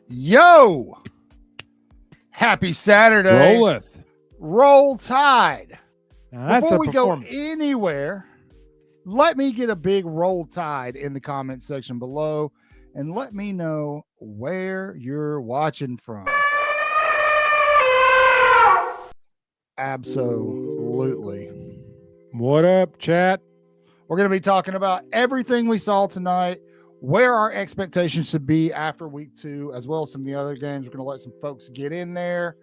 Yo, happy Saturday. Rolleth. Roll Tide. Now, that's Before a we go performance. anywhere, let me get a big Roll Tide in the comment section below and let me know where you're watching from. Absolutely. What up, chat? We're going to be talking about everything we saw tonight, where our expectations should be after week 2, as well as some of the other games. We're going to let some folks get in there.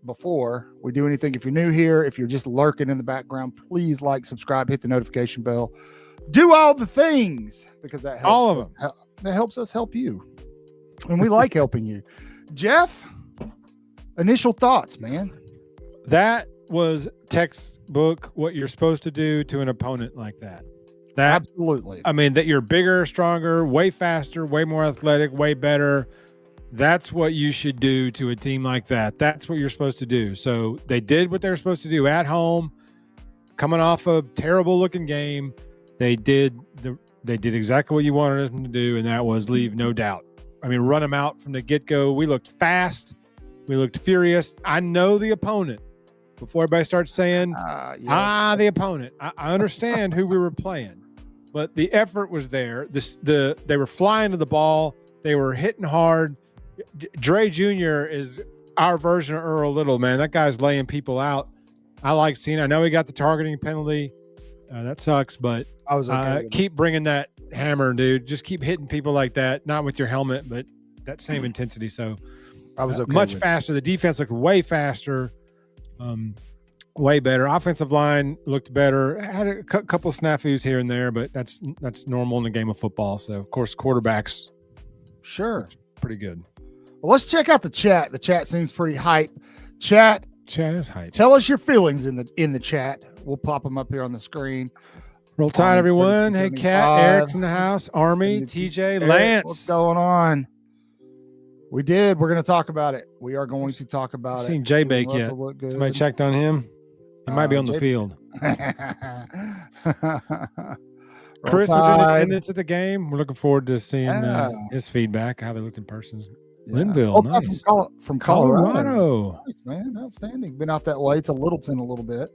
Before we do anything, if you're new here, if you're just lurking in the background, please like, subscribe, hit the notification bell, do all the things, because that helps All of us, them. that helps us help you, and we like helping you. Jeff, initial thoughts, man. That was textbook what you're supposed to do to an opponent like that. That, Absolutely. I mean, that you're bigger, stronger, way faster, way more athletic, way better. That's what you should do to a team like that. That's what you're supposed to do. So they did what they were supposed to do at home, coming off a terrible looking game. They did exactly what you wanted them to do, and that was leave no doubt. I mean, run them out from the get-go. We looked fast. We looked furious. I know the opponent. Before everybody starts saying, the opponent. I understand who we were playing, but the effort was there. They were flying to the ball. They were hitting hard. Dre Jr. is our version of Earl Little, man. That guy's laying people out. I like seeing. I know he got the targeting penalty. That sucks, but I was okay keep bringing that hammer, dude. Just keep hitting people like that. Not with your helmet, but that same intensity. So I was okay much with faster. The defense looked way faster, way better. Offensive line looked better. Had a couple snafus here and there, but that's normal in the game of football. So of course, quarterbacks, Sure. pretty good. Well, let's check out the chat. The chat seems pretty hype. Chat is hype. Tell us your feelings in the chat. We'll pop them up here on the screen. Roll Tide, everyone. Hey, Kat, Eric's in the house. Army, 72. TJ, Eric, Lance. what's going on? We did. We're going to talk about it. We are going to talk about I've it. seen J Bake Russell yet. looked good. Somebody checked on him. He might be on the J- field. Roll Chris was in Tide. attendance at the game. We're looking forward to seeing his feedback, how they looked in person. Linville, Roll Tide nice. from Colorado. Colorado. Nice, man. Outstanding. Been out that way to Littleton a little bit.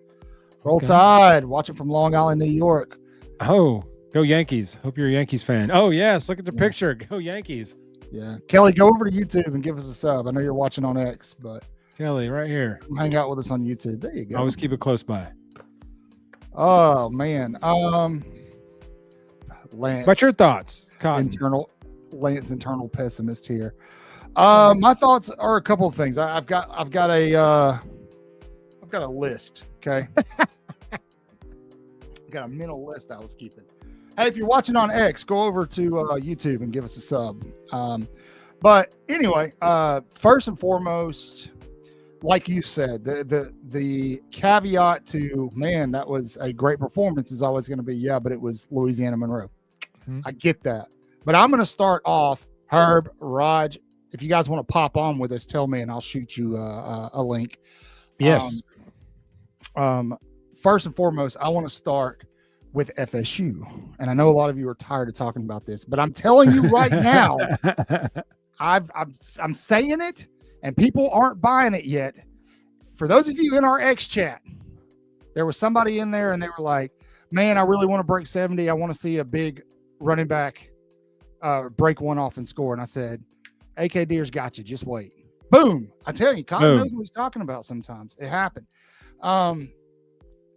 Roll Okay. Tide. Watching from Long Island, New York. Oh, go Yankees. Hope you're a Yankees fan. Oh, yes. Look at the picture. Go Yankees. Yeah. Kelly, go over to YouTube and give us a sub. I know you're watching on X, but Kelly, right here. come hang out with us on YouTube. There you go. Always keep it close by. Oh man. Lance. But your thoughts, Cotton? Internal pessimist here. My thoughts are a couple of things. I've got a list. Okay. I've got a mental list I was keeping. Hey, if you're watching on X, go over to YouTube and give us a sub. But anyway, first and foremost, like you said, the caveat to, man, that was a great performance is always going to be, yeah, but it was Louisiana Monroe. Mm-hmm. I get that. But I'm going to start off, Herb, Raj, if you guys want to pop on with us, tell me and I'll shoot you a link. Yes. First and foremost, I want to start with FSU. And I know a lot of you are tired of talking about this, but I'm telling you right now, I'm saying it and people aren't buying it yet. For those of you in our X chat, there was somebody in there and they were like, man, I really want to break 70. I want to see a big running back break one off and score. And I said, AK Deer's got you. Just wait. Boom. I tell you, Colin knows what he's talking about sometimes. It happened.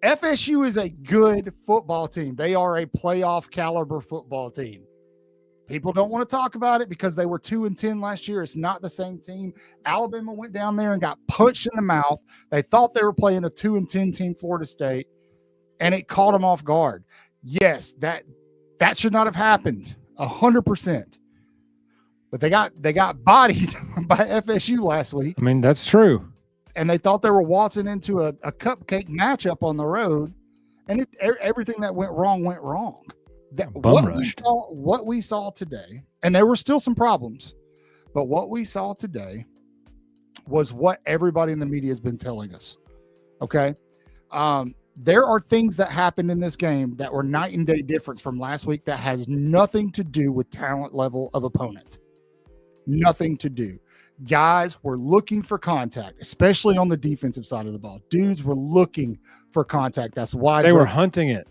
FSU is a good football team. They are a playoff caliber football team. People don't want to talk about it because they were 2-10 last year. It's not the same team. Alabama went down there and got punched in the mouth. They thought they were playing a 2-10 team, Florida State, and it caught them off guard. Yes, that should not have happened 100%. But they got bodied by FSU last week. I mean, that's true. And they thought they were waltzing into a cupcake matchup on the road, and everything that went wrong. What we saw today, and there were still some problems, but what we saw today was what everybody in the media has been telling us. Okay, there are things that happened in this game that were night and day difference from last week that has nothing to do with talent level of opponent. Nothing to do. Guys were looking for contact, especially on the defensive side of the ball. Dudes were looking for contact. That's why they were hunting it.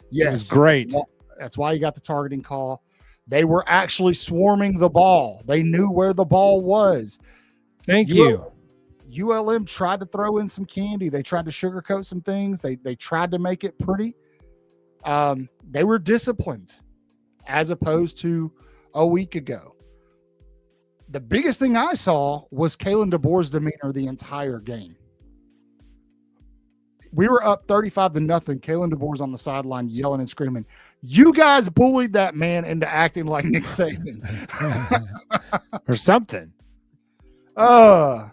Yes, it was great. That's why you got the targeting call. They were actually swarming the ball. They knew where the ball was. Thank you. ULM tried to throw in some candy. They tried to sugarcoat some things. They tried to make it pretty. They were disciplined as opposed to a week ago. The biggest thing I saw was Kalen DeBoer's demeanor the entire game. We were up 35-0. Kalen DeBoer's on the sideline yelling and screaming. You guys bullied that man into acting like Nick Saban. Or something. Do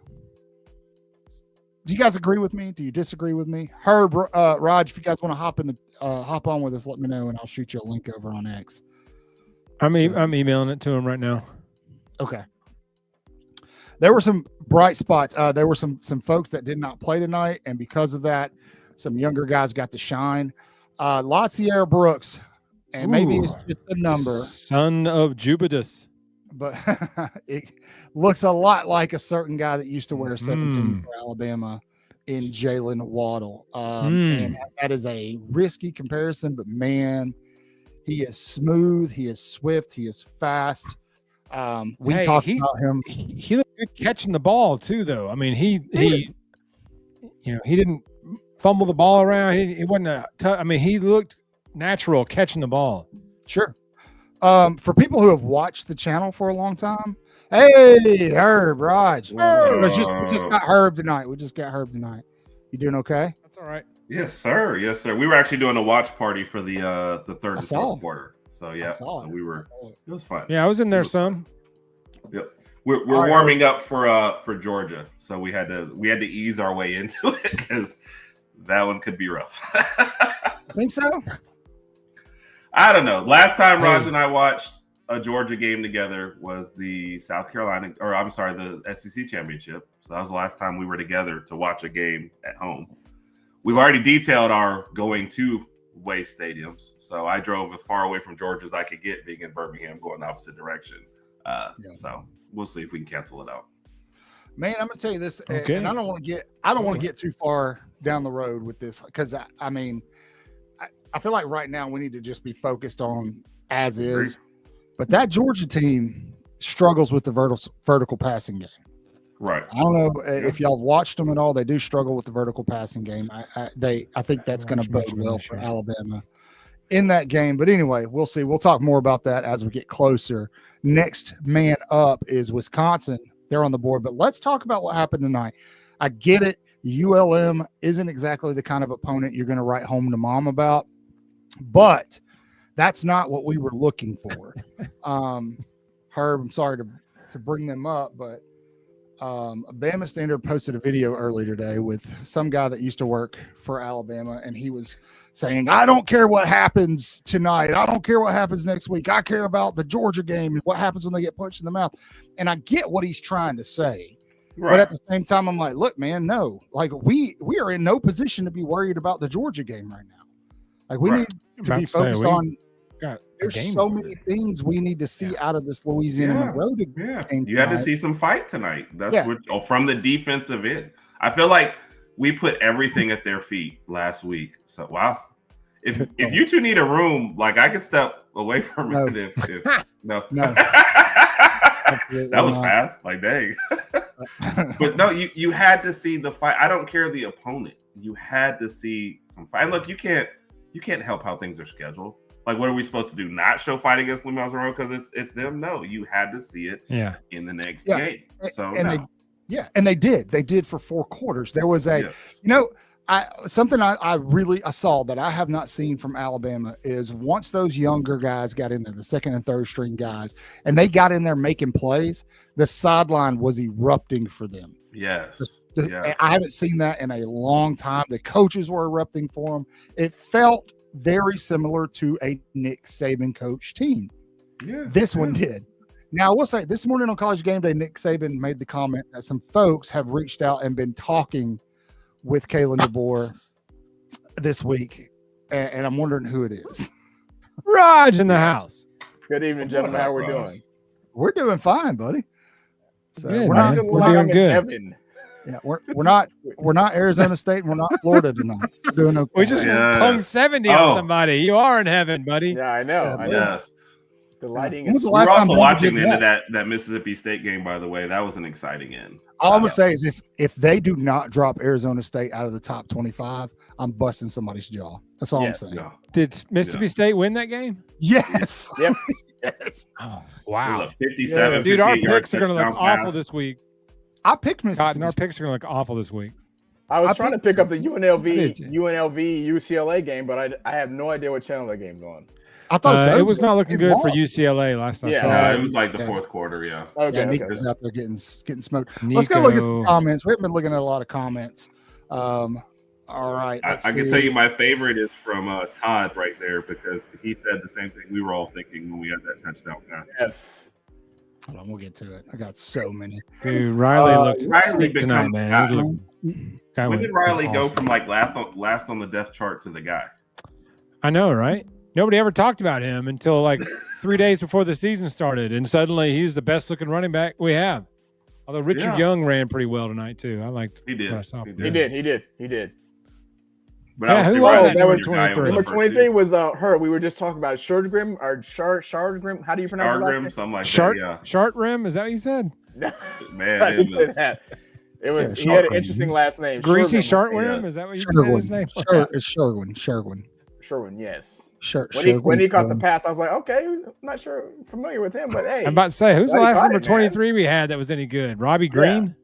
you guys agree with me? Do you disagree with me? Herb, Raj, if you guys want to hop on with us, let me know and I'll shoot you a link over on X. I'm emailing it to him right now. Okay. There were some bright spots. There were some folks that did not play tonight, and because of that, some younger guys got to shine. Latsier Brooks, and maybe it's just a number. Son of Jubidus. But it looks a lot like a certain guy that used to wear 17 for Alabama in Jalen Waddle. And that is a risky comparison, but man, he is smooth, he is swift, he is fast. We talked about him. He looked good catching the ball too, though. I mean, he didn't fumble the ball around. He wasn't he looked natural catching the ball. Sure. For people who have watched the channel for a long time, hey, Herb, Raj. We just got Herb tonight. You doing okay? That's all right. Yes, sir. Yes, sir. We were actually doing a watch party for the third and fourth quarter. So yeah, it was fun. Yeah, I was in there some. Yep. We're warming up for Georgia, so we had to ease our way into it because that one could be rough. Think so? I don't know. Last time Raj and I watched a Georgia game together was the the SEC championship. So that was the last time we were together to watch a game at home. We've already detailed our going to away stadiums. So I drove as far away from Georgia as I could get, being in Birmingham, going the opposite direction. So we'll see if we can cancel it out. Man, I'm gonna tell you this, and I don't want to get too far down the road with this because I feel like right now we need to just be focused on as is. But that Georgia team struggles with the vertical passing game. Right. I don't know if y'all watched them at all. They do struggle with the vertical passing game. I think that's going to bode well for Alabama in that game. But anyway, we'll see. We'll talk more about that as we get closer. Next man up is Wisconsin. They're on the board. But let's talk about what happened tonight. I get it. ULM isn't exactly the kind of opponent you're going to write home to mom about. But That's not what we were looking for. Herb, I'm sorry to bring them up, but Bama Standard posted a video earlier today with some guy that used to work for Alabama, and he was saying, I don't care what happens tonight. I don't care what happens next week. I care about the Georgia game and what happens when they get punched in the mouth. And I get what he's trying to say. Right. But at the same time, I'm like, look, man, no. Like, we are in no position to be worried about the Georgia game right now. Like, we need to be focused on there's so many things we need to see out of this Louisiana road game. You had to see some fight tonight. That's what from the defensive end. I feel like we put everything at their feet last week. So wow. If you two need a room, like I could step away from it if no. That was fast. Like dang. But no, you had to see the fight. I don't care the opponent. You had to see some fight. And look, you can't help how things are scheduled. Like, what are we supposed to do? Not show fight against Louis Monroe because it's them? No, you had to see it in the next game. So and they did. They did for 4 quarters. There was something I saw that I have not seen from Alabama is once those younger guys got in there, the second and third string guys, and they got in there making plays, the sideline was erupting for them. Yes. I haven't seen that in a long time. The coaches were erupting for them. It felt very similar to a Nick Saban coach team. This one did. Now, I will say this morning on College Game Day, Nick Saban made the comment that some folks have reached out and been talking with Keelon DeBoer this week, and I'm wondering who it is. Raj in the house. Good evening, gentlemen. How we're doing? We're doing fine, buddy. So we're doing good. Heaven. Yeah, we're not Arizona State and we're not Florida tonight. We're doing okay. We just hung 70 on somebody. You are in heaven, buddy. Yeah, I know. Yes. The lighting is we were also watching the end of that Mississippi State game, by the way. That was an exciting end. All I'm gonna say is if they do not drop Arizona State out of the top 25, I'm busting somebody's jaw. That's all I'm saying. Yeah. Did Mississippi State win that game? Yes. Yep. Yes. Oh, wow. It was a 57. Dude, our picks are gonna look awful this week. I picked Mississippi. Cotton, our picks are gonna look awful this week. I was trying to pick up the UNLV UCLA game, but I have no idea what channel that game's on. I thought it was not looking good for UCLA last night. Yeah, it was like the fourth quarter. Yeah. Okay. Nick was out there getting smoked. Let's go look at some comments. We haven't been looking at a lot of comments. All right. I can tell you my favorite is from Todd right there because he said the same thing we were all thinking when we had that touchdown pass. Yes. Hold on, we'll get to it. I got so many. Dude, Riley looks sick tonight, man. When did Riley go from like last on the depth chart to the guy? I know, right? Nobody ever talked about him until like 3 days before the season started, and suddenly he's the best looking running back we have. Although Richard Young ran pretty well tonight too. I liked he did. He did. But who was that? Was 23. Number 23 was her. We were just talking about Shardgrim or Shardgrim. How do you pronounce it? Shardgrim, something like that. Yeah. Shardgrim, is that what you said? Man, I didn't say that. It was. He had an interesting last name. Greasy Shardgrim. Is that what you said his name? It's Sherwin. Sherwin, yes. When he caught the pass, I was like, okay, I'm not familiar with him, but hey. I'm about to say, who's the last number 23 we had that was any good? Robbie Green?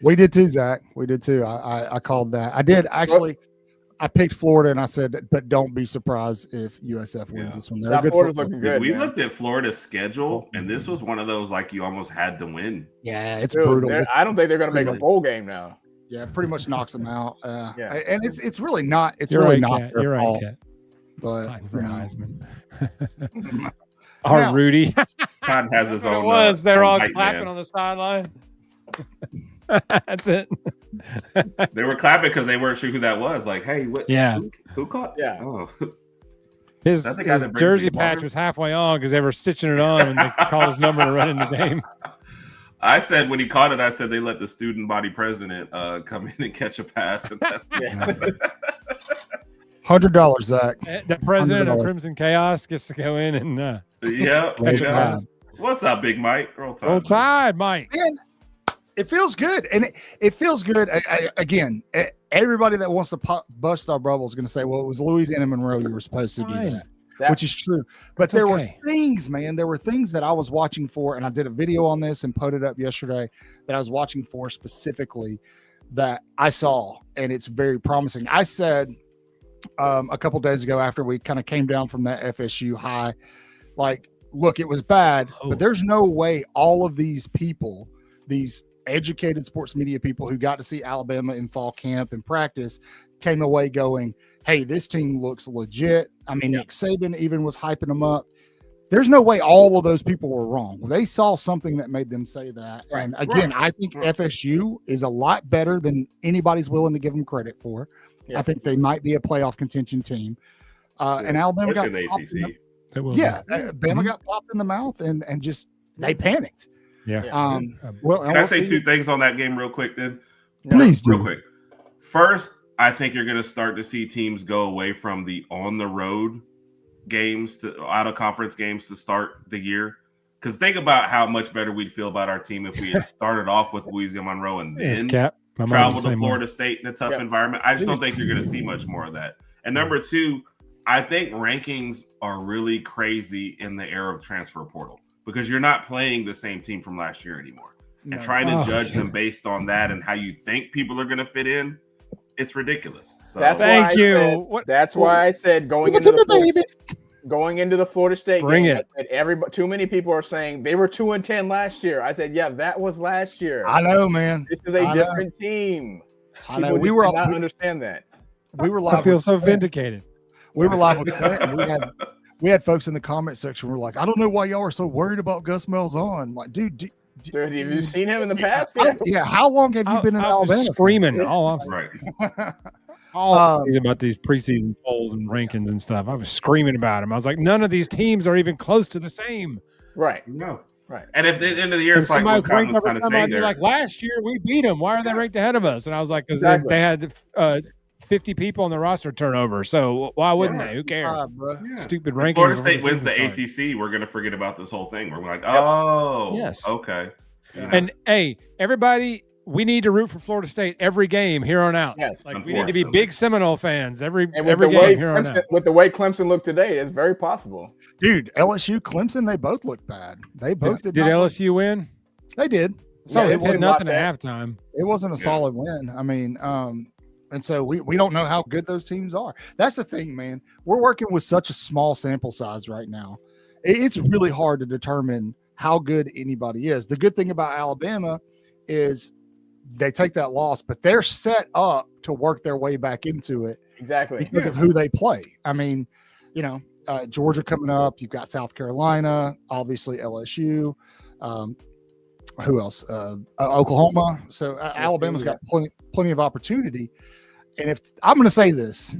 We did too, Zach. We did too. I called that. I did actually. I picked Florida, and I said, but don't be surprised if USF wins this one. Florida's looking good. We looked at Florida's schedule, and this was one of those like you almost had to win. Yeah, it's brutal. I don't think they're going to make a bowl game now. Yeah, pretty much knocks them out. And it's really not. It's You're really right, not Kat. their You're fault. right, Kat. But Heisman. Our Rudy. Todd has his own. It was. They're all clapping on the sideline. That's it. They were clapping because they weren't sure who that was. Like, hey, what? Yeah. Who caught? Yeah. Oh. His jersey patch was halfway on because they were stitching it on when they called his number to run in the game. I said when he caught it, I said they let the student body president come in and catch a pass. And $100, Zach. The president of Crimson Chaos gets to go in and What's up, Big Mike? Roll Tide. Roll Tide, Mike. Man, it feels good, and it feels good. Again, everybody that wants to bust our bubble is going to say, "Well, it was Louisiana Monroe. You were supposed to do that." Which is true. But there were things, man. There were things that I was watching for, and I did a video on this and put it up yesterday that I was watching for specifically that I saw, and it's very promising. I said a couple days ago after we kind of came down from that FSU high. Like, look, it was bad, but there's no way all of these people, these educated sports media people who got to see Alabama in fall camp and practice, came away going, hey, this team looks legit. I mean, Nick Saban even was hyping them up. There's no way all of those people were wrong. They saw something that made them say that. Right. And again, I think FSU is a lot better than anybody's willing to give them credit for. Yeah. I think they might be a playoff contention team. And Alabama got popped Bama got popped in the mouth and just they panicked. Yeah. Can I say two things on that game real quick then? Please do. Real quick. First, I think you're going to start to see teams go away from the on the road games to out of conference games to start the year. Because think about how much better we'd feel about our team if we had started off with Louisiana Monroe and then traveled to Florida State in a tough environment. I just don't think you're going to see much more of that. And number two, I think rankings are really crazy in the era of transfer portal because you're not playing the same team from last year anymore. And trying to judge them based on that and how you think people are going to fit in, it's ridiculous. So Thank you. That's why I said going into the Florida State game, too many people are saying they were 2-10 last year. I said, yeah, that was last year. I know, man. This is a different team. I know. We were not understand that. We were live. I feel so vindicated. We were live with Clint, and we had folks in the comment section who were like, I don't know why y'all are so worried about Gus Malzahn. I'm like, dude, have you seen him in the past? How long have you been in Alabama? Screaming about these preseason polls and rankings and stuff. I was screaming about him. I was like, none of these teams are even close to the same. Right. No. Right. And if the end of the year, it's like somebody's ranked every time I'd be like, last year we beat them. Why are they ranked ahead of us? And I was like, because they had 50 people on the roster turnover. So why wouldn't they? Who cares? Stupid rankings. If Florida State wins the ACC, we're going to forget about this whole thing. We're like, okay. Yeah. And hey, everybody, we need to root for Florida State every game here on out. Yes, like we need to be big Seminole fans every game here on out. With the way Clemson looked today, it's very possible. Dude, LSU, Clemson, they both looked bad. They both did. Did LSU win? They did. So it was nothing at halftime. It wasn't a solid win. I mean, and so we don't know how good those teams are. That's the thing, man. We're working with such a small sample size right now. It's really hard to determine how good anybody is. The good thing about Alabama is they take that loss, but they're set up to work their way back into it. Exactly. Because of who they play. I mean, Georgia coming up, you've got South Carolina, obviously LSU. Who else? Oklahoma. So Alabama's got plenty of opportunity. And if I'm going to say this,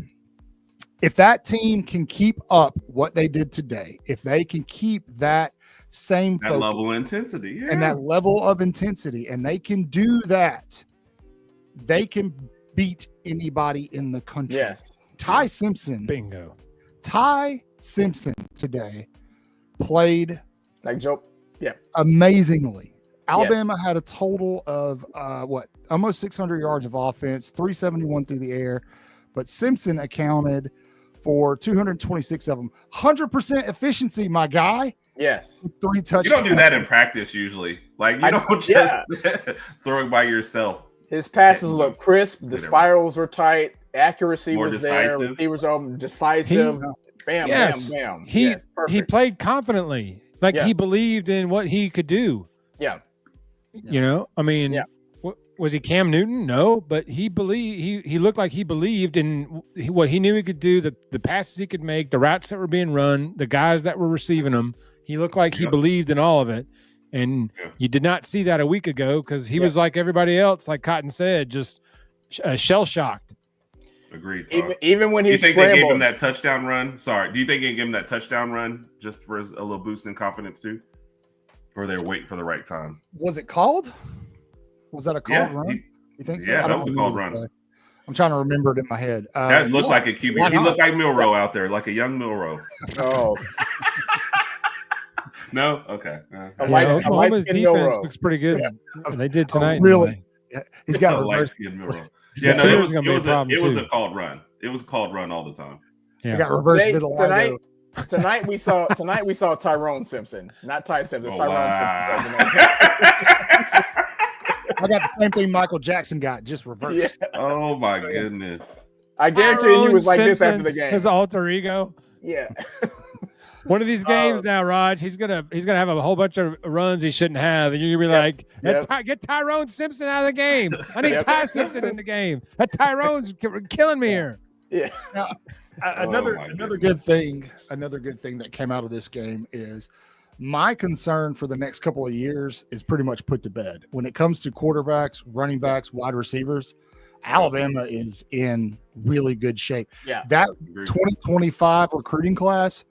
if that team can keep up what they did today, if they can keep that same level of intensity and that level of intensity, and they can do that, they can beat anybody in the country. Yes. Ty Simpson. Bingo. Ty Simpson today played like Joe. Yeah. Amazingly. Alabama had a total of almost 600 yards of offense, 371 through the air, but Simpson accounted for 226 of them. 100% efficiency, my guy. Yes. 3 touchdowns. You don't do that in practice usually. Like you don't just throw it by yourself. His passes look crisp. The spirals were tight. Accuracy was there. Receivers are decisive. Bam, bam, bam. He played confidently. Like he believed in what he could do. Yeah. I mean, was he Cam Newton? No, but he believed. He looked like he believed in what he knew he could do. The passes he could make, the routes that were being run, the guys that were receiving them. He looked like he believed in all of it. And you did not see that a week ago because he was like everybody else, like Cotton said, just shell-shocked. Agreed. Even when he think scrambled. They gave him that touchdown run? Sorry. Do you think they gave him that touchdown run just for a little boost in confidence too? Or they're waiting for the right time? Was it called? Was that a called run? You think so? Yeah, that was a called run. I'm trying to remember it in my head. That looked like a QB. He looked like Milroe out there, like a young Milroe. Oh. No? Okay. Oklahoma's defense looks pretty good. Yeah. They did tonight. Really? Yeah. He's got a reverse. Yeah, no, it was a called run. It was a called run all the time. Yeah. He got reverse vitiligo. Tonight we saw Tyrone Simpson, not Ty Simpson. Tyrone Simpson. I got the same thing Michael Jackson got, just reversed. Yeah. Oh my goodness. I guarantee you he was like this after the game. His alter ego. Yeah. One of these games now, Raj, he's gonna have a whole bunch of runs he shouldn't have, and you're gonna be like, get Tyrone Simpson out of the game. I need Ty Simpson in the game. That Tyrone's killing me here. Yeah. Now, another good thing that came out of this game is my concern for the next couple of years is pretty much put to bed. When it comes to quarterbacks, running backs, wide receivers, Alabama is in really good shape. Yeah. That 2025 recruiting class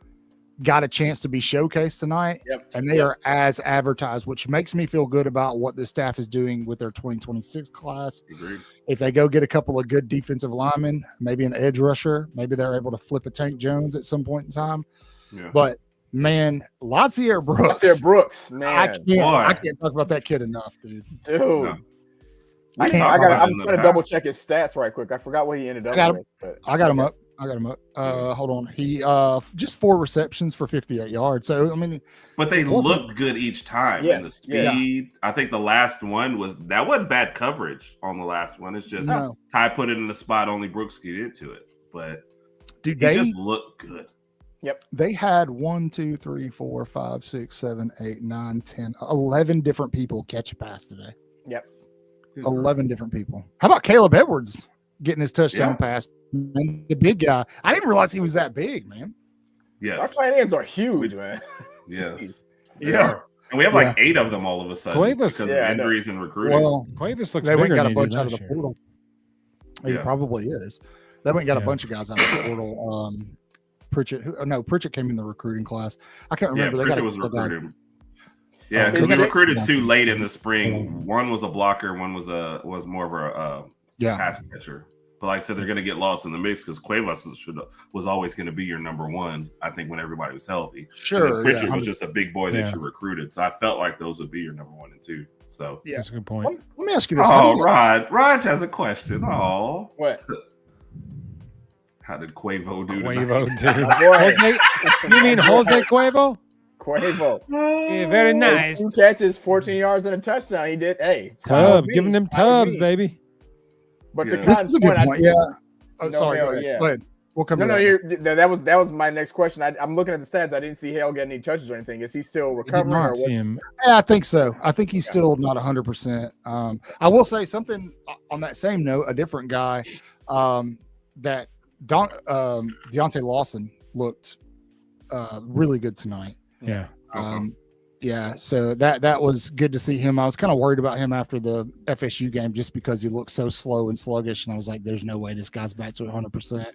got a chance to be showcased tonight, and they are as advertised, which makes me feel good about what the staff is doing with their 2026 class. Agreed. If they go get a couple of good defensive linemen, maybe an edge rusher, maybe they're able to flip a Tank Jones at some point in time. Yeah. But man, Latsier Brooks, man, I can't talk about that kid enough, dude. No. I'm gonna double check his stats right quick. I forgot what he ended up with. I got him up. Hold on. He just 4 receptions for 58 yards. So I mean, but they looked good each time. And the speed. Yeah. I think the last one wasn't bad coverage on the last one. It's just Ty put it in the spot only Brooks could get into it. But dude, they just looked good. Yep. They had 1, 2, 3, 4, 5, 6, 7, 8, 9, 10, 11 different people catch a pass today. Yep. 11 different people. How about Caleb Edwards getting his touchdown pass? Man, the big guy. I didn't realize he was that big, man. Yes. Our tight ends are huge, man. Yes. Yeah. And we have like 8 of them all of a sudden because of injuries and recruiting. Well, Cuevas looks they bigger got than a bunch out of the year. portal. He probably is. They went and got a bunch of guys out of the portal. Pritchett came in the recruiting class. I can't remember. Yeah, Pritchett was recruited. Yeah, because we recruited 2 late in the spring. One was a blocker. One was more of a pass catcher. But like I said, they're going to get lost in the mix because Cuevas was always going to be your number 1, I think, when everybody was healthy. Sure. Pritchett was just a big boy that you recruited. So I felt like those would be your number 1 and 2. So that's a good point. Let me ask you this. Raj has a question. Oh. What? How did Quavo do? Jose, you mean Jose Cuevo? Quavo. Yeah, very nice. 2 catches, 14 yards, and a touchdown. He did. Hey, giving them tubs, baby. But to this is a good point. Sorry. Go ahead. We'll come. That was my next question. I'm looking at the stats. I didn't see Hale get any touches or anything. Is he still recovering? Yeah, I think so. I think he's still not 100%. I will say something on that same note. A different guy that Deontay Lawson looked really good tonight. Yeah. So that was good to see him. I was kind of worried about him after the FSU game just because he looked so slow and sluggish, and I was like, there's no way this guy's back to 100%.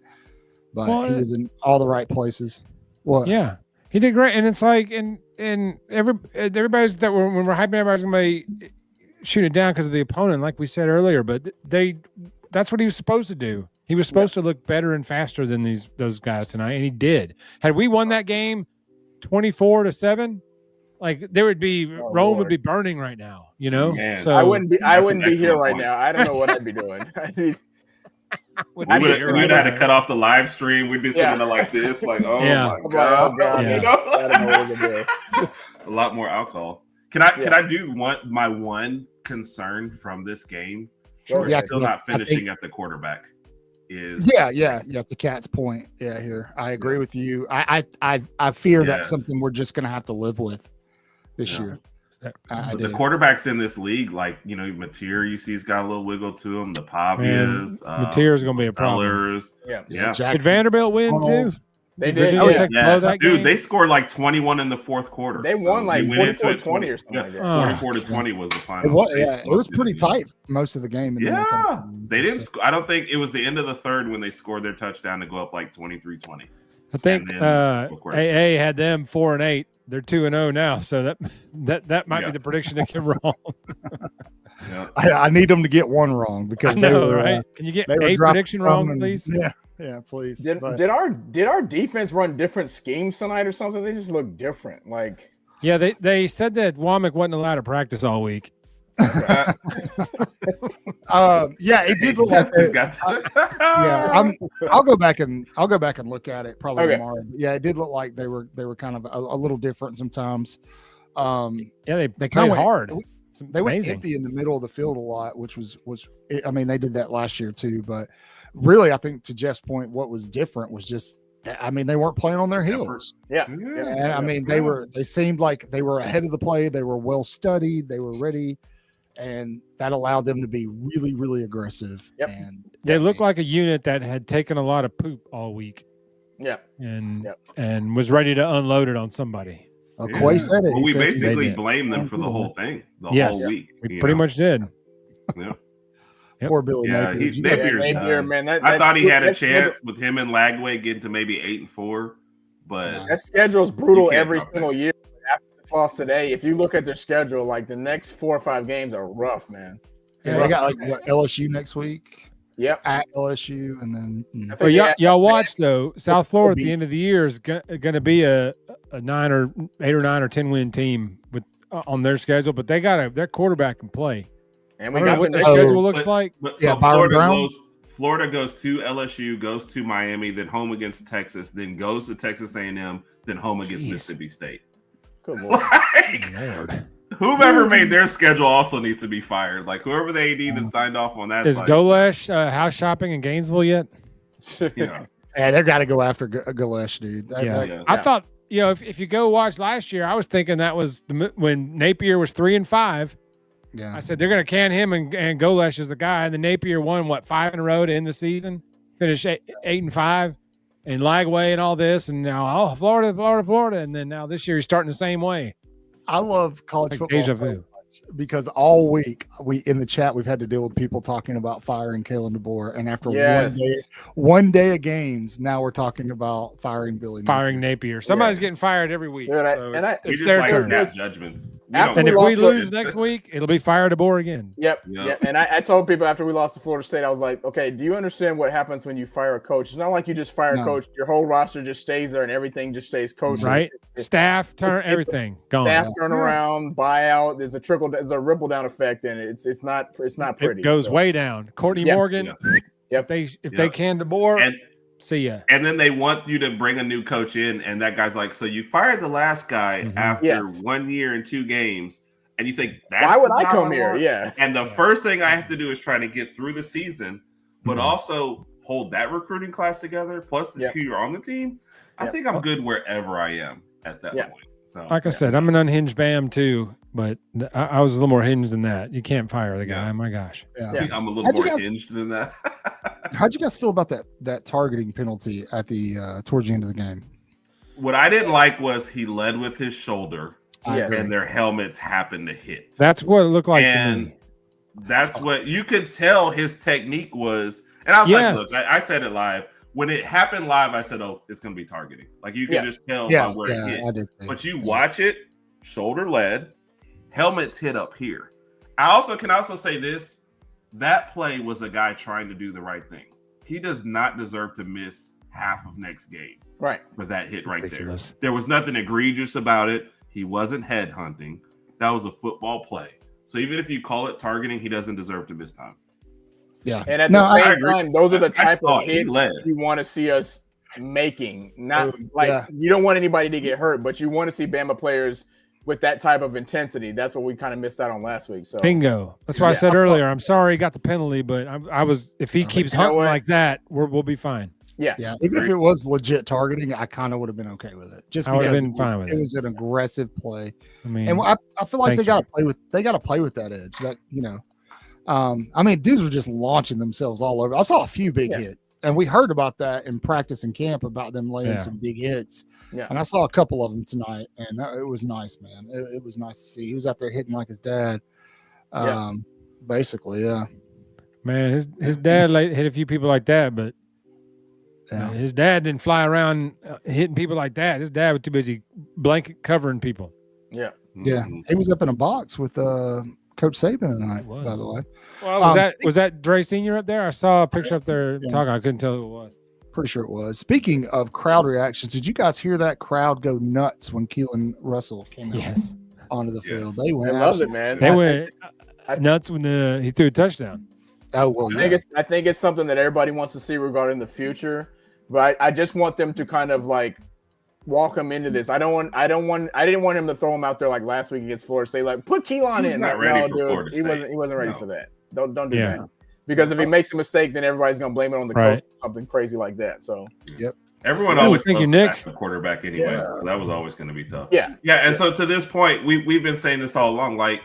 But he was in all the right places. What? Yeah, he did great. And it's like, and everybody's that when we're hyping, everybody's gonna be shooting it down because of the opponent, like we said earlier. But that's what he was supposed to do. He was supposed to look better and faster than those guys tonight, and he did. Had we won that game 24-7. Like there would be Rome would be burning right now, you know. Man, so I wouldn't be here right now. I don't know what I'd be doing. We'd have had to cut off the live stream. We'd be sitting there like this, like, my god, you know? I don't know what we're gonna do. A lot more alcohol. Can I do my one concern from this game? We're still not finishing at the quarterback. The cat's point. Yeah, here I agree with you. I fear that's something we're just gonna have to live with this year. The quarterbacks in this league, like Mateer, you see, he's got a little wiggle to him. The Pavias, Mateer is gonna be a problem. Yeah. Did Vanderbilt win too? They did. Dude, they scored like 21 in the fourth quarter. They won like 44-20 or something like that. 44-20 was the final. It was pretty tight most of the game. They didn't. I don't think it was the end of the third when they scored their touchdown to go up like 23-20. I think AA had them 4-8. They're 2-0 now, so that might be the prediction that get wrong. I need them to get one wrong because they were right. Can you get a prediction wrong, please? Yeah, please. Did our defense run different schemes tonight or something? They just look different. Like they said that Womack wasn't allowed to practice all week. It did look like I'll go back and look at it probably tomorrow. Yeah, it did look like they were kind of a little different sometimes. They played hard. They went empty in the middle of the field a lot, which was I mean, they did that last year too, but really, I think to Jeff's point, what was different was just, I mean, they weren't playing on their heels. Yeah. And I mean, they seemed like they were ahead of the play. They were well studied. They were ready. And that allowed them to be really, really aggressive. Yep. And they looked like a unit that had taken a lot of poop all week. Yeah. And was ready to unload it on somebody. Quay said it. Well, we said basically blamed them for the whole thing, the whole week. We pretty much did. Yeah. Poor Billy Napier. Napier, man. I thought he had a chance with him and Lagway getting to maybe 8-4, but that schedule is brutal every single year. After this loss today, if you look at their schedule, like the next 4 or 5 games are rough, man. Yeah, they got like LSU next week. Yep, at LSU, and then. But y'all watch though. South Florida at the end of the year is going to be a 9 or 8 or 9 or 10 win team with on their schedule, but they got their quarterback can play. And we got what their schedule looks like. So Florida goes to LSU, goes to Miami, then home against Texas, then goes to Texas A&M, then home against Mississippi State. Good Lord. Lord. Whoever made their schedule also needs to be fired. Like whoever the AD that signed off on that. Is Golesh house shopping in Gainesville yet? Yeah, they got to go after Golesh, dude. I thought, if you go watch last year, I was thinking that was when Napier was 3-5. Yeah, I said they're going to can him and Golesh is the guy. And the Napier won 5 in a row to end the season, finish 8-5, and Lagway and all this, and now Florida, and then now this year he's starting the same way. I love college football so much because all week in the chat we've had to deal with people talking about firing Keelon DeBoer, and after one day of games, now we're talking about firing Napier. Somebody's getting fired every week. Dude, it's their turn. Judgments. And if we lose next week, it'll be fire DeBoer again. Yep. And I told people after we lost to Florida State, I was like, okay, do you understand what happens when you fire a coach? It's not like you just fire a coach. Your whole roster just stays there and everything just stays coaching. Right. Staff turn, everything gone. Staff turn around, buyout. There's a ripple down effect, and it's not pretty. It goes way down. Courtney Morgan. Yep. If they can DeBoer. See ya. And then they want you to bring a new coach in, and that guy's like, so you fired the last guy after 1 year and 2 games, and you think, why would I come here? Yeah. And the first thing I have to do is try to get through the season, but also hold that recruiting class together, plus the 2 you're on the team. I think I'm good wherever I am at that point. So, like I said, I'm an unhinged Bam too, but I was a little more hinged than that. You can't fire the guy. My gosh. Yeah. I'm a little more hinged than that. How'd you guys feel about that targeting penalty at the towards the end of the game? What I didn't like was he led with his shoulder, and their helmets happened to hit. That's what it looked like to me. That's what you could tell his technique was. And I was like, look, I said it live. When it happened live, I said, oh, it's going to be targeting. Like you can just tell by where it hit. I did but you watch it, shoulder led, helmets hit up here. I can also say this. That play was a guy trying to do the right thing. He does not deserve to miss half of next game. Right. For that hit there. There was nothing egregious about it. He wasn't headhunting. That was a football play. So even if you call it targeting, he doesn't deserve to miss time. Yeah. And at the same time, those are the type of hits you want to see us making. Not you don't want anybody to get hurt, but you want to see Bama players with that type of intensity. That's what we kind of missed out on last week. So bingo. That's why I said earlier, I'm sorry he got the penalty, but if he keeps hunting like that, we'll be fine. Yeah. Even if it was legit targeting, I kind of would have been okay with it. Just I would have because been fine with it. It was an aggressive play. I mean, and I feel like they got to play with that edge. That I mean, dudes were just launching themselves all over. I saw a few big hits, and we heard about that in practice and camp about them laying some big hits. Yeah. And I saw a couple of them tonight, and it was nice, man. It was nice to see. He was out there hitting like his dad, basically. Yeah. Man, his dad hit a few people like that, but his dad didn't fly around hitting people like that. His dad was too busy blanket covering people. Yeah. Yeah. He was up in a box with Coach Saban tonight, by the way. Well, was that Dre Sr. up there? I saw a picture up there talking. I couldn't tell who it was. Pretty sure it was. Speaking of crowd reactions, did you guys hear that crowd go nuts when Keelon Russell came out onto the field? They went. I loved it, man. They went nuts when he threw a touchdown. Oh well, I think it's something that everybody wants to see regarding the future, but I just want them to kind of like walk him into this. I didn't want him to throw him out there like last week against Florida State. Like put Keelon in. Not ready for Florida State. He wasn't ready for that. Don't do that. Because if he makes a mistake, then everybody's gonna blame it on the coach or something crazy like that. So everyone always thank you, loves Nick. the quarterback anyway. So that was always going to be tough. Yeah. And so to this point, we've been saying this all along. Like,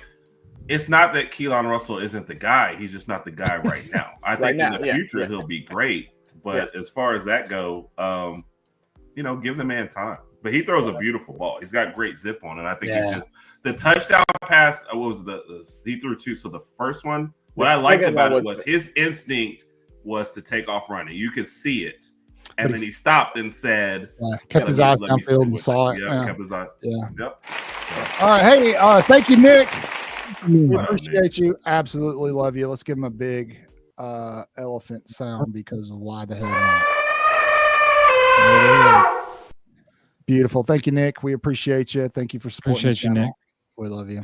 it's not that Keelon Russell isn't the guy; he's just not the guy right now. I think in the future he'll be great, but as far as that go, give the man time. But he throws a beautiful ball. He's got great zip on it. I think he just the touchdown pass. What was he threw two? So the first one, what I liked about it was his instinct was to take off running. You could see it. And then he stopped and said, kept his eyes downfield and saw it. Yeah, kept his eye. Yeah. Yep. All right. Hey, thank you, Nick. We appreciate you. Absolutely love you. Let's give him a big elephant sound because of why the hell not. Beautiful. Thank you, Nick. We appreciate you. Thank you for supporting Appreciate you, Nick. We love you.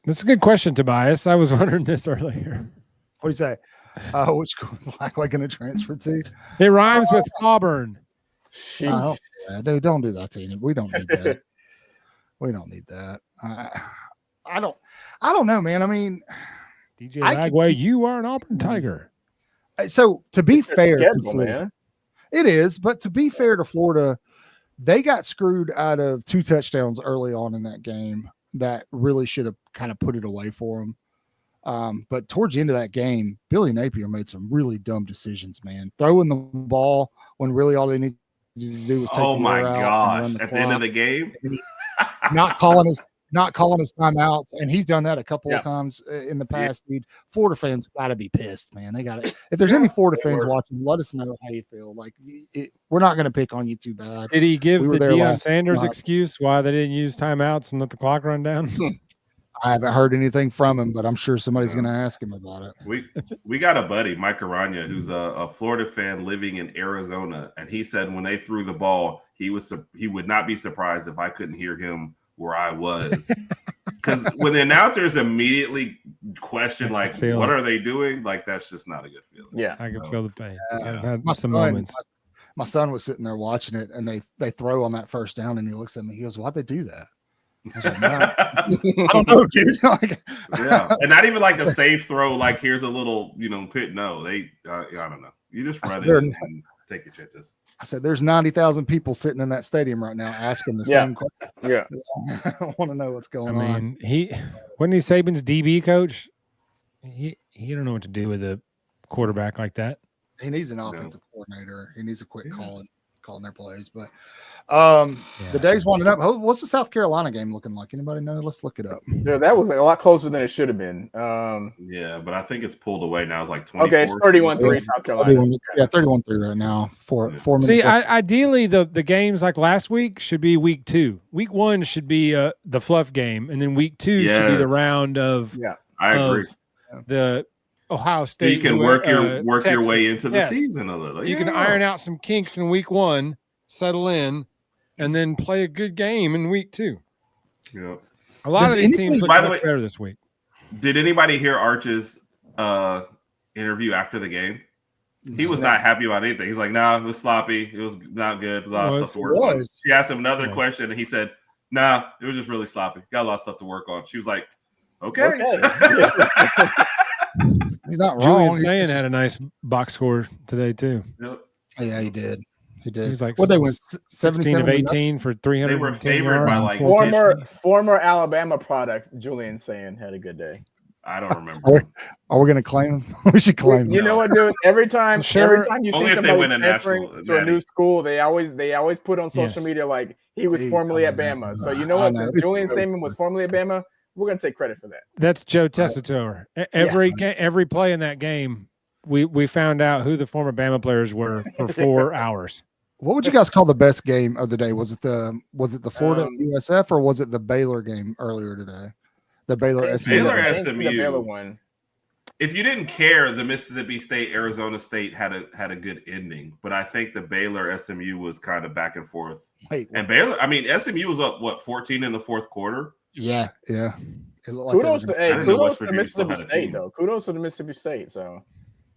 That's a good question, Tobias. I was wondering this earlier. What do you say? Which school is Lackway going to transfer to? It rhymes with Auburn. Dude, don't do that to you. We don't need that. We don't need that. I don't know, man. I mean, DJ Lagway, you are an Auburn Tiger. So to be fair, schedule, man. It is, but to be fair to Florida, they got screwed out of 2 touchdowns early on in that game that really should have kind of put it away for them. But towards the end of that game, Billy Napier made some really dumb decisions, man. Throwing the ball when really all they needed to do was take oh the my air out gosh! and run At the end of the game, not calling his timeouts, and he's done that a couple of times in the past. Dude, Florida fans got to be pissed, man. They got it. If there's any Florida fans watching, let us know how you feel. Like, we're not going to pick on you too bad. Did he give the Deion Sanders excuse why they didn't use timeouts and let the clock run down? I haven't heard anything from him, but I'm sure somebody's going to ask him about it. We got a buddy, Mike Aranya, who's a Florida fan living in Arizona, and he said when they threw the ball, he would not be surprised if I couldn't hear him where I was, because when the announcers immediately question like, "What are they doing?" Like, that's just not a good feeling. Yeah, I can feel the pain. I've had some moments. My son was sitting there watching it, and they throw on that first down, and he looks at me. He goes, "Why'd they do that?" I was like, I don't know, dude. And not even like a safe throw. Like, here's a little, pit. No, I don't know. You just run it and take your chances. I said, "There's 90,000 people sitting in that stadium right now asking the same question." Yeah, I want to know what's going on. He wasn't he Saban's DB coach. He don't know what to do with a quarterback like that. He needs an offensive coordinator. He needs to quit calling their plays. But the day's winding up. What's the South Carolina game looking like? Anybody know? Let's look it up. Yeah, that was a lot closer than it should have been. But I think it's pulled away now. It's like 24. Okay, it's 31-3 South Carolina. 31-3 right now. 4 minutes. See, ideally, the games like last week should be week 2. Week 1 should be the fluff game, and then week 2 should be the round of. Yeah, I agree. The Ohio State. So you can work your way into the season a little. You can iron out some kinks in week 1, settle in, and then play a good game in week 2. Yeah. A lot of these teams look much better this week. Did anybody hear Arch's interview after the game? He was not happy about anything. He's like, "Nah, it was sloppy. It was not good. A lot of stuff to work on." She asked him another question, and he said, "Nah, it was just really sloppy. Got a lot of stuff to work on." She was like, "Okay." He's not Julian wrong. Sayin had a nice box score today too. Yep. Yeah, he did. He was like, what they win 16 of 18 for 300. They were favored by like former Alabama product. Julian Sayin had a good day. I don't remember. Are we going to claim him? We should claim him. You know what, dude? Every time you see somebody transferring to a new school, they always put on social media like he was formerly at Bama. So you know what? Since Julian Sayin was formerly at Bama, we're going to take credit for that. That's Joe Tessitore. Every play in that game, we found out who the former Bama players were for 4 hours. What would you guys call the best game of the day? Was it the Florida USF or was it the Baylor game earlier today? The Baylor SMU. Baylor one. If you didn't care, the Mississippi State Arizona State had a good ending, but I think the Baylor SMU was kind of back and forth. And Baylor, SMU was up 14 in the fourth quarter. Yeah. Kudos to Mississippi State though. Kudos to the Mississippi State. So,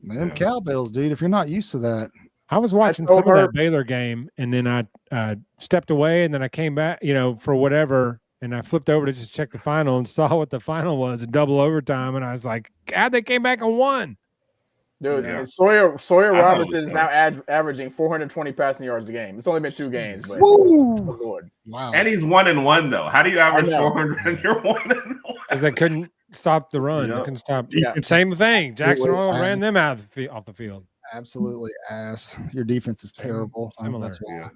man, cowbells, dude. If you're not used to that. I was watching some of that Baylor game, and then I stepped away, and then I came back, for whatever, and I flipped over to just check the final and saw what the final was, a double overtime, and I was like, God, they came back and won. Dude, Yeah. Sawyer Robertson is so. now averaging 420 passing yards a game. It's only been 2 games, but Woo! oh Lord. Wow. And he's 1-1 though. How do you average know. 400 and you're 1-1? Because they couldn't stop the run. They Yep. couldn't stop. Yeah. Same thing. Jackson Absolutely. Oil ran them out off the field. Absolutely ass. Your defense is terrible. Similar. That's why. Yeah.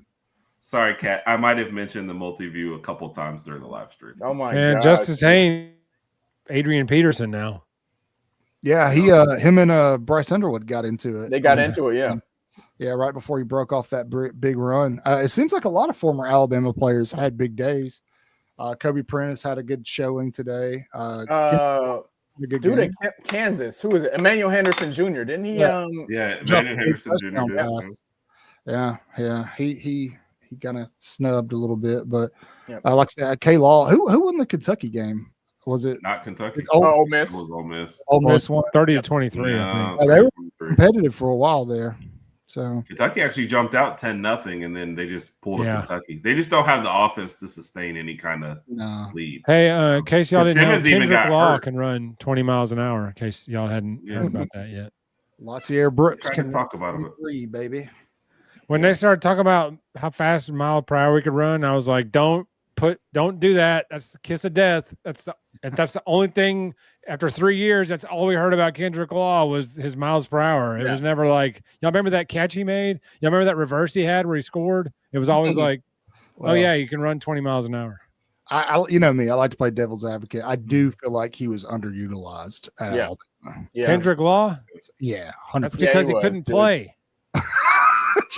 Sorry, Kat. I might have mentioned the multi-view a couple times during the live stream. Oh my And god. Justice Haynes, Adrian Peterson now. Yeah, him and Bryce Underwood got into it. They got into it, yeah. Yeah, right before he broke off that big run. It seems like a lot of former Alabama players had big days. Kobe Prentice had a good showing today. Dude in Kansas, who is it? Emmanuel Henderson Jr. Didn't he? Yeah. Emmanuel Henderson Jr. Yeah. He kind of snubbed a little bit, but Yep. like I said, K Law, who won the Kentucky game? Was it Not Kentucky. Ole Miss. It was Ole Miss. Ole Miss one? 30-23, I think. They were competitive for a while there. So Kentucky actually jumped out 10-0, and then they just pulled a Yeah. Kentucky. They just don't have the offense to sustain any kind of no. lead. Hey, in case y'all didn't know, Simmons even Kendrick got Law hurt. can run 20 miles an hour, in case y'all hadn't heard about that yet. Latier Brooks Trying to talk about him. 3, baby. When they started talking about how fast mile per hour we could run, I was like, don't do that. That's the kiss of death. That's the only thing. After 3 years, that's all we heard about Kendrick Law was his miles per hour. It was never like, y'all remember that catch he made? Y'all remember that reverse he had where he scored? It was always like, oh yeah, you can run 20 miles an hour. I you know me, I like to play devil's advocate. I do feel like he was underutilized at Alabama. Yeah. Kendrick Law? Yeah, 100%. That's because he couldn't play.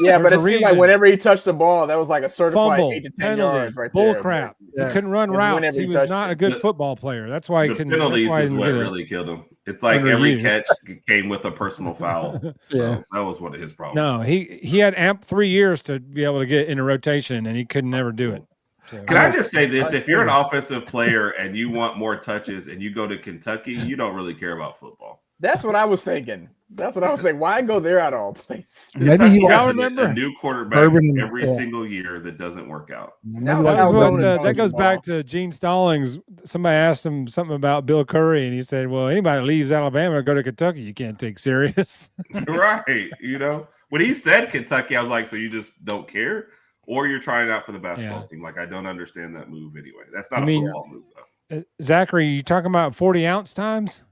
Yeah, but There's it a seemed like reason. whenever he touched the ball, that was like a certified Fumble, 8 to 10 penalty, yards right bull there. crap. Yeah. He couldn't run It was routes. whenever He he was touched not it. a good football player. That's why he The couldn't. That's penalties why he is didn't what get it. really killed him. It's like every Underused. catch came with a personal foul. Yeah. So that was one of his problems. No, he had 3 years to be able to get in a rotation, and he could never do it. So, Can I just say this? If you're an offensive player and you want more touches and you go to Kentucky, you don't really care about football. That's what I was thinking. That's what I was saying. Why go there at all, please? Maybe he Kentucky has likes a new quarterback Urban, every yeah. single year that doesn't work out. Maybe That's that's what, what that goes back to Gene Stallings. Somebody asked him something about Bill Curry, and he said, well, anybody that leaves Alabama to go to Kentucky, you can't take serious. Right. You know, when he said Kentucky, I was like, so you just don't care? Or you're trying out for the basketball team? Like, I don't understand that move anyway. That's not a football move, though. Zachary, you talking about 40-ounce times?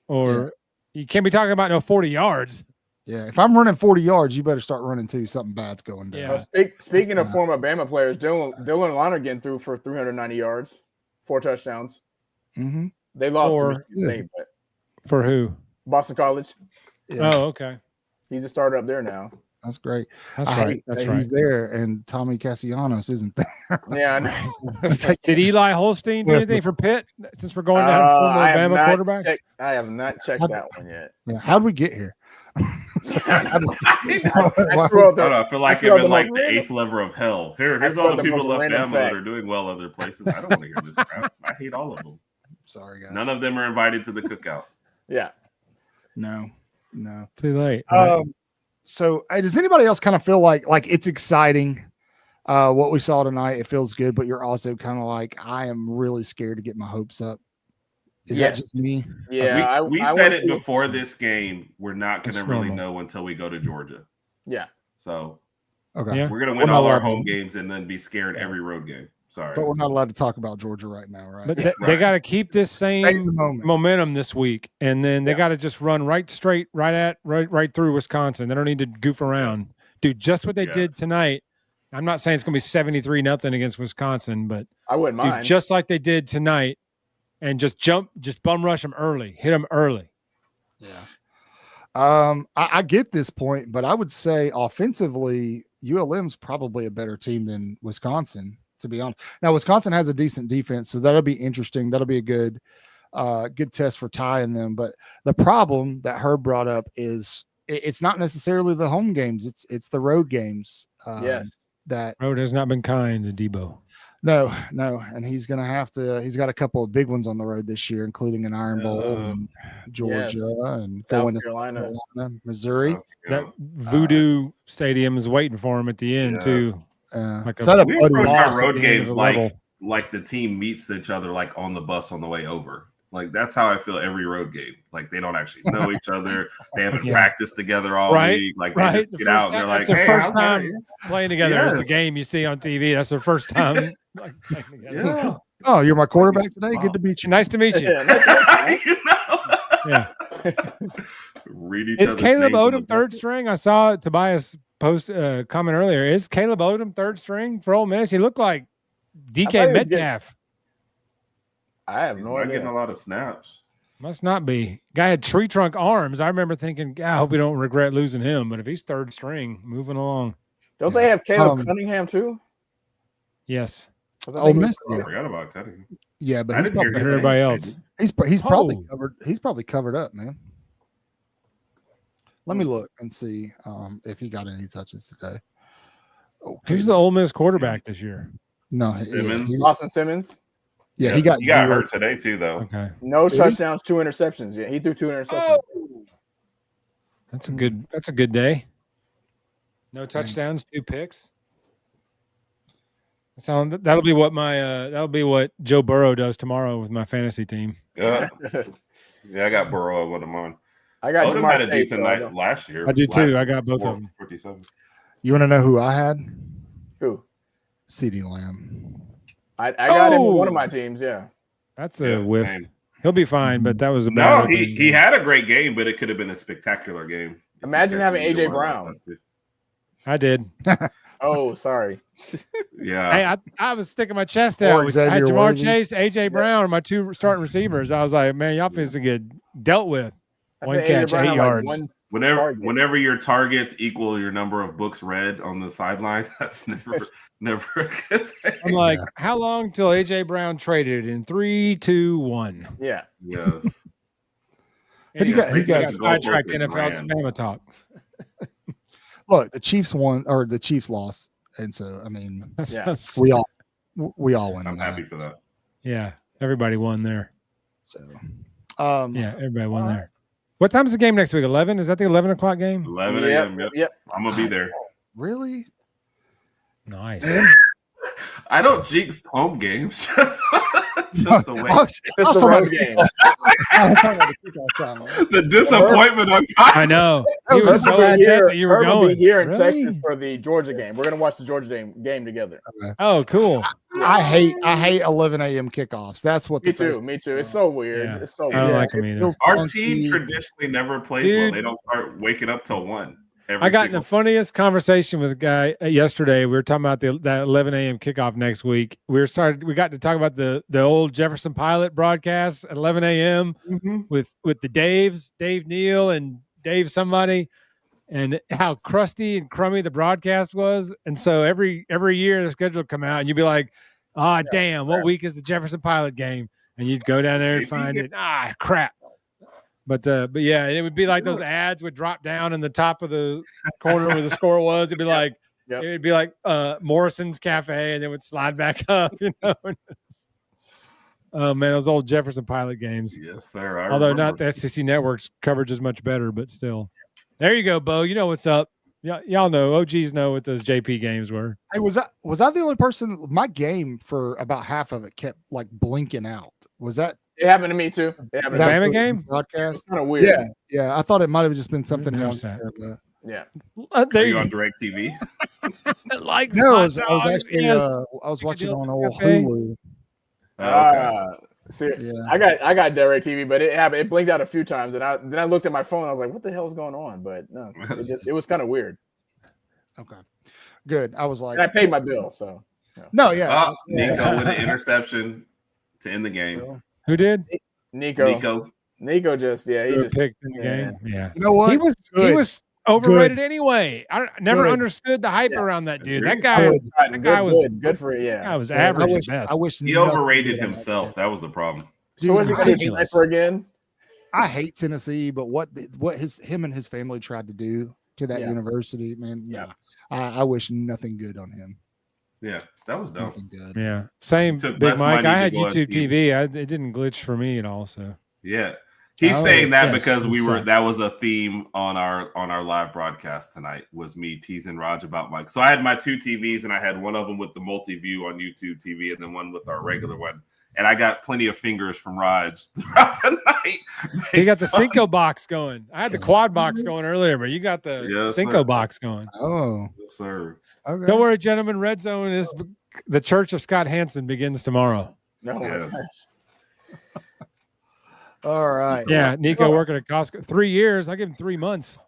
Or you can't be talking about no 40 yards. Yeah, if I'm running 40 yards, you better start running too. Something bad's going down. Yeah. Speaking of former Bama players, Dylan Lonergan threw for 390 yards, 4 touchdowns. Mm-hmm. They lost to Or- Michigan State, but For who? Boston College. Yeah, Oh, okay. He's a starter up there now. that's great. That's I right. hate That's that right. he's there and Tommy Cassianos isn't there. Yeah, I know. Did Eli Holstein do anything for Pitt since we're going down former I have Alabama not quarterbacks? I have not checked that one yet. Yeah, how'd we get here? I threw out I the- don't know. I feel like I I'm feel in like the the most 8th level of hell. Here's I all feel the the people most left random Bama that fact. are doing well other places. I don't want to hear this crap. I hate all of them. Sorry, guys. None of them are invited to the cookout. Yeah. No. Too late. right? So does anybody else kind of feel like it's exciting? What we saw tonight, it feels good, but you're also kind of like, I am really scared to get my hopes up. Is that just me? Yeah. we I said wanna it see- before this game. We're not going to It's really normal. know until we go to Georgia. Yeah. So Okay. Yeah. we're going to We're win not all our allowed home to- games and then be scared every road game. Sorry. But we're not allowed to talk about Georgia right now, right? But they Right. got to keep this Stay in the same moment. momentum this week, and then they got to just run right through Wisconsin. They don't need to goof around. Do just what they did tonight. I'm not saying it's going to be 73-0 against Wisconsin, but I wouldn't do mind. just like they did tonight, and just bum rush them early, hit them early. Yeah. I get this point, but I would say offensively, ULM's probably a better team than Wisconsin, to be honest. Now, Wisconsin has a decent defense, so that'll be interesting. That'll be a good test for tying them. But the problem that Herb brought up is it's not necessarily the home games; it's the road games. Yes. That Road has not been kind to Debo. no, and he's gonna have to. He's got a couple of big ones on the road this year, including an Iron Bowl and Georgia and South going to Carolina. South Carolina, Missouri. That Voodoo Stadium is waiting for him at the end too. Like So that we buddy approach loss our road at the end of games the level. like the team meets each other like on the bus on the way over. Like that's how I feel every road game. Like they don't actually know each other. They haven't practiced together all week. Like they just get out and they're like, "Hey, the first time guys?" playing together is the game you see on TV. That's their first time like playing together. Yeah. Oh, you're my quarterback today. Good to meet you. Nice to meet you. You know? Yeah. Read each Is other's Caleb names on the Odom third string? I saw Tobias post comment earlier. Is Caleb Odom third string for Ole Miss? He looked like DK Metcalf. I have He's no not idea. getting a lot of snaps. Must not be. Guy had tree trunk arms. I remember thinking, I hope we don't regret losing him. But if he's third string, moving along. Don't they have Caleb Cunningham too? Yes. Oh, Miss. I forgot about Cunningham. Yeah, but I he's didn't hear probably, his everybody name, else. he's probably Oh. covered. He's probably covered up, man. Let me look and see if he got any touches today. Okay. Who's the Ole Miss quarterback this year? No, Simmons? Lawson Simmons. Yeah, he got got 0. hurt today too, though. Okay. No Did he? touchdowns, 2 interceptions. Yeah, he threw 2 interceptions. That's a good day. No touchdowns, 2 picks. That'll be what Joe Burrow does tomorrow with my fantasy team. Yeah, I got Burrow at one of mine. I got Odom Jamar had a Chase, decent so I night don't- last year. I do too. Last I got both of them. 47. You want to know who I had? Who? CeeDee Lamb. I got him with one of Oh! my teams. Yeah. That's a whiff. same. He'll be fine, but that was a No, bad he opening. had a great game, but it could have been a spectacular game. if Imagine he having catches A.J. either one of Brown. us two. I did. Oh, sorry. Yeah. Hey, I was sticking my chest Or out. I had Xavier Jamar Worthy. Chase, AJ Brown, are my 2 starting receivers. I was like, man, y'all supposed to get dealt with. I One think A.J. catch, Brown 8 had, like, yards. one target. Whenever your targets equal your number of books read on the sideline, that's never a good thing. I'm like, how long till AJ Brown traded? In 3, 2, 1. Yeah. Yes. Who do you got- who Anyway, guys- sidetracked goalposts NFL ran. Bama talk. Look, the Chiefs won, or the Chiefs lost, and so I mean, Yeah. we all win. I'm on happy that. for that. Yeah, everybody won there. So, Yeah, everybody won there. What time is the game next week? 11? Is that the 11 o'clock game? 11 Yep. a.m. Yep. Yep. I'm gonna be there. really? Nice. I don't jinx home games. Just the way. It's the road game. The disappointment on I know. You were Herb so will be upset here. that you were Herb will be going. here in Really? Texas for the Georgia game. We're gonna watch the Georgia game together. Oh, cool. I hate 11 a.m. kickoffs. That's what Me the too. Me too. It's so weird. Yeah. It's so I don't weird. like them it either. feels Our funky. team traditionally never plays well. Dude. They don't start waking up till 1. I got in the funniest conversation with a guy yesterday. We were talking about that 11 a.m. kickoff next week. We got to talk about the old Jefferson Pilot broadcast at 11 a.m. with the Daves, Dave Neal and Dave somebody, and how crusty and crummy the broadcast was. And so every year the schedule would come out and you'd be like, damn, what week is the Jefferson Pilot game? And you'd go down there and find it. Crap. But yeah, it would be like those ads would drop down in the top of the corner where the score was. It'd be like, Yep. it'd be like Morrison's Cafe, and then would slide back up, you know. Oh man, those old Jefferson Pilot games. Yes, sir. I Although remember. not the SEC Network's coverage is much better, but still. There you go, Bo. You know what's up. Y'all know. OGs know what those JP games were. Hey, was I the only person? My game for about half of it kept like blinking out. Was that It happened to me too. It happened to That- me. Bama game? broadcast? It's kind of weird. Yeah. I thought it might have just been something Who down knows that? there. But Yeah. There Are you you on go. DirecTV? Like no, I hot was dogs, actually yes. I was Chicken watching deal on old cafe. Hulu. Okay. Yeah. I got DirecTV, but it happened. It blinked out a few times, and then I looked at my phone. I was like, "What the hell is going on?" But no, it was kind of weird. Okay. Good. I was like, And I paid my bill, so no, yeah. Nico with an interception to end the game. Who did? Nico just he Who just picked in the yeah. game? Yeah. You know what? He Good. was overrated anyway. I never Good. understood the hype Yeah. around that dude. Agreed. That guy, Good. that guy was good for it. Yeah. guy was I average wish, at best. I wish He nothing overrated good on that himself. game. That was the problem. So what's he Dude, going to ridiculous. sniper again? I hate Tennessee, but what him and his family tried to do to that Yeah. university, man. Yeah. I wish nothing good on him. Yeah, that was dumb. Nothing good. Yeah. Same Took Big less Mike. money I to had go on YouTube TV. It didn't glitch for me at all. So Yeah. He's saying that because that was a theme on our live broadcast tonight, was me teasing Raj about Mike. So I had my 2 TVs, and I had one of them with the multi-view on YouTube TV and then one with our regular one. And I got plenty of fingers from Raj throughout the night. He got the Cinco box going. I had the quad box going earlier, but you got the Cinco box going. Oh, yes, sir. Okay. Don't worry, gentlemen. Red Zone is the Church of Scott Hansen begins tomorrow. No. Yes. All right. Yeah, Nico working at Costco 3 years. I give him 3 months.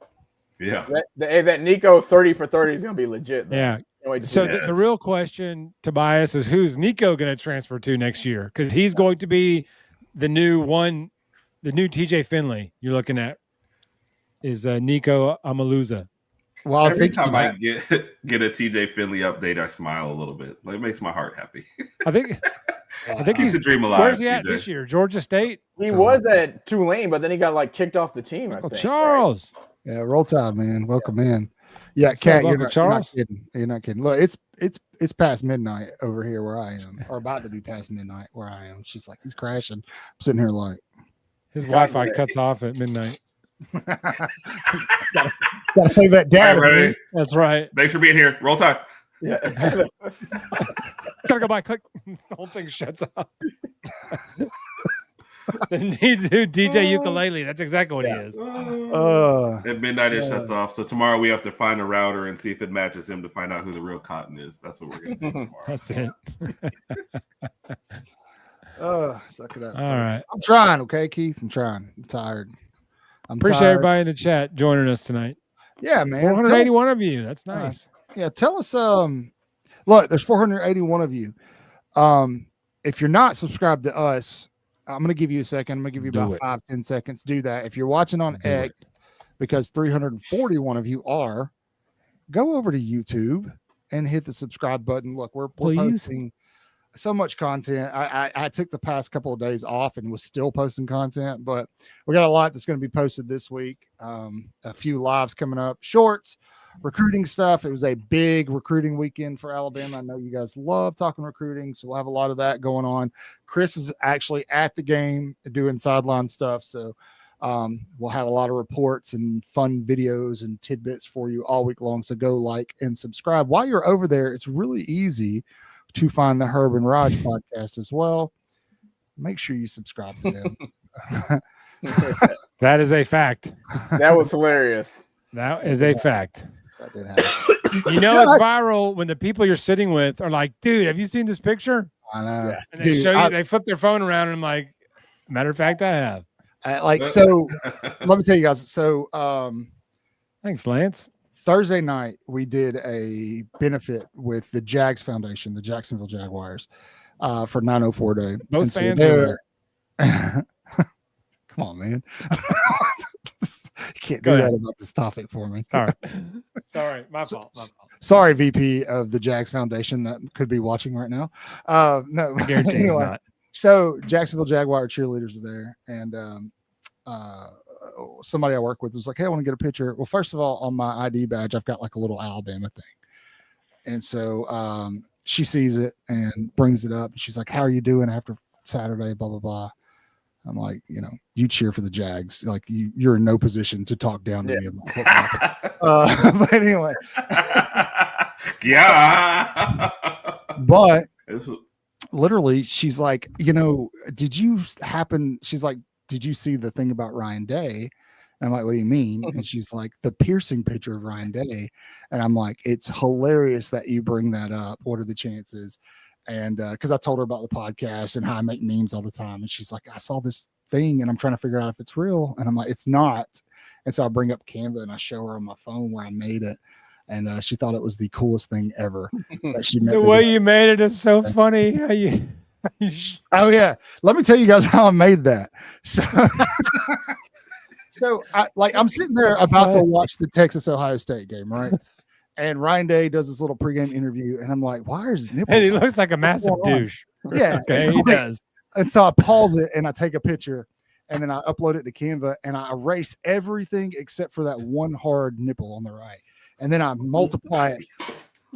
Yeah. That Nico 30 for 30 is going to be legit. Though. Yeah. So the real question, Tobias, is who's Nico going to transfer to next year? Because he's going to be the new TJ Finley you're looking at is Nico Amaluza. Well, every time I get a TJ Finley update, I smile a little bit. Like, it makes my heart happy. I think he's a dream alive. Where's he at this year? Georgia State? He was at Tulane, but then he got kicked off the team. I think. Charles. Right? Yeah, roll tide, man. Welcome in. Yeah, Kat, you're not kidding. You're not kidding. Look, it's past midnight over here where I am, or about to be past midnight where I am. She's like, he's crashing. I'm sitting here like, his Wi-Fi cuts off at midnight. Gotta save that data. Right. That's right. Thanks for being here. Roll Tide. Yeah. Gotta go by. Click. The whole thing shuts off. The new DJ ukulele. That's exactly what he is. At midnight it shuts off. So tomorrow we have to find a router and see if it matches him to find out who the real Cotton is. That's what we're gonna do tomorrow. That's it. Suck it up. All right. I'm trying, okay, Keith. I'm trying. I'm tired. Appreciate everybody in the chat joining us tonight. Yeah, man. 481 of you. That's nice. Yeah, tell us. Look, there's 481 of you. If you're not subscribed to us, I'm going to give you a second. I'm going to give you about 5-10 seconds. Do that. If you're watching on X, because 341 of you are, go over to YouTube and hit the subscribe button. Look, we're posting so much content. I took the past couple of days off and was still posting content, but we got a lot that's going to be posted this week. A few lives coming up, shorts, recruiting stuff. It was a big recruiting weekend for Alabama. I know you guys love talking recruiting, so we'll have a lot of that going on. Chris is actually at the game doing sideline stuff, so we'll have a lot of reports and fun videos and tidbits for you all week long. So go like and subscribe. While you're over there, it's really easy to find the Herb and Raj podcast as well. Make sure you subscribe to them. That is a fact. That was hilarious. That is a fact. That did happen. You know it's viral when the people you're sitting with are like, dude, have you seen this picture? I know. Yeah. And they show you, they flip their phone around and I'm like, matter of fact, I have. So let me tell you guys. So thanks, Lance. Thursday night, we did a benefit with the Jags Foundation, the Jacksonville Jaguars, for 904 Day. Both fans are there. Come on, man. You can't do that about this topic for me. Sorry. My fault. Sorry, VP of the Jags Foundation that could be watching right now. No, I guarantee anyway, not. So Jacksonville Jaguar cheerleaders are there, and somebody I work with was like, hey, I want to get a picture. Well, first of all, on my ID badge, I've got like a little Alabama thing. And so she sees it and brings it up. And she's like, how are you doing after Saturday? Blah, blah, blah. I'm like, you cheer for the Jags. Like you're in no position to talk down to me about football. But anyway. Yeah. But literally, she's like, she's like, did you see the thing about Ryan Day? And I'm like, what do you mean? And she's like, the piercing picture of Ryan Day. And I'm like, it's hilarious that you bring that up. What are the chances? And because I told her about the podcast and how I make memes all the time. And she's like, I saw this thing and I'm trying to figure out if it's real. And I'm like, it's not. And so I bring up Canva and I show her on my phone where I made it. And she thought it was the coolest thing ever. That she the way you made it is so funny. How you... Oh yeah, let me tell you guys how I made that. So I'm sitting there about to watch the Texas Ohio State game, right? And Ryan Day does this little pregame interview, and I'm like, why is his nipples? And he looks like a massive douche. Yeah, okay, he does. And so I pause it and I take a picture, and then I upload it to Canva, and I erase everything except for that one hard nipple on the right, and then I multiply it.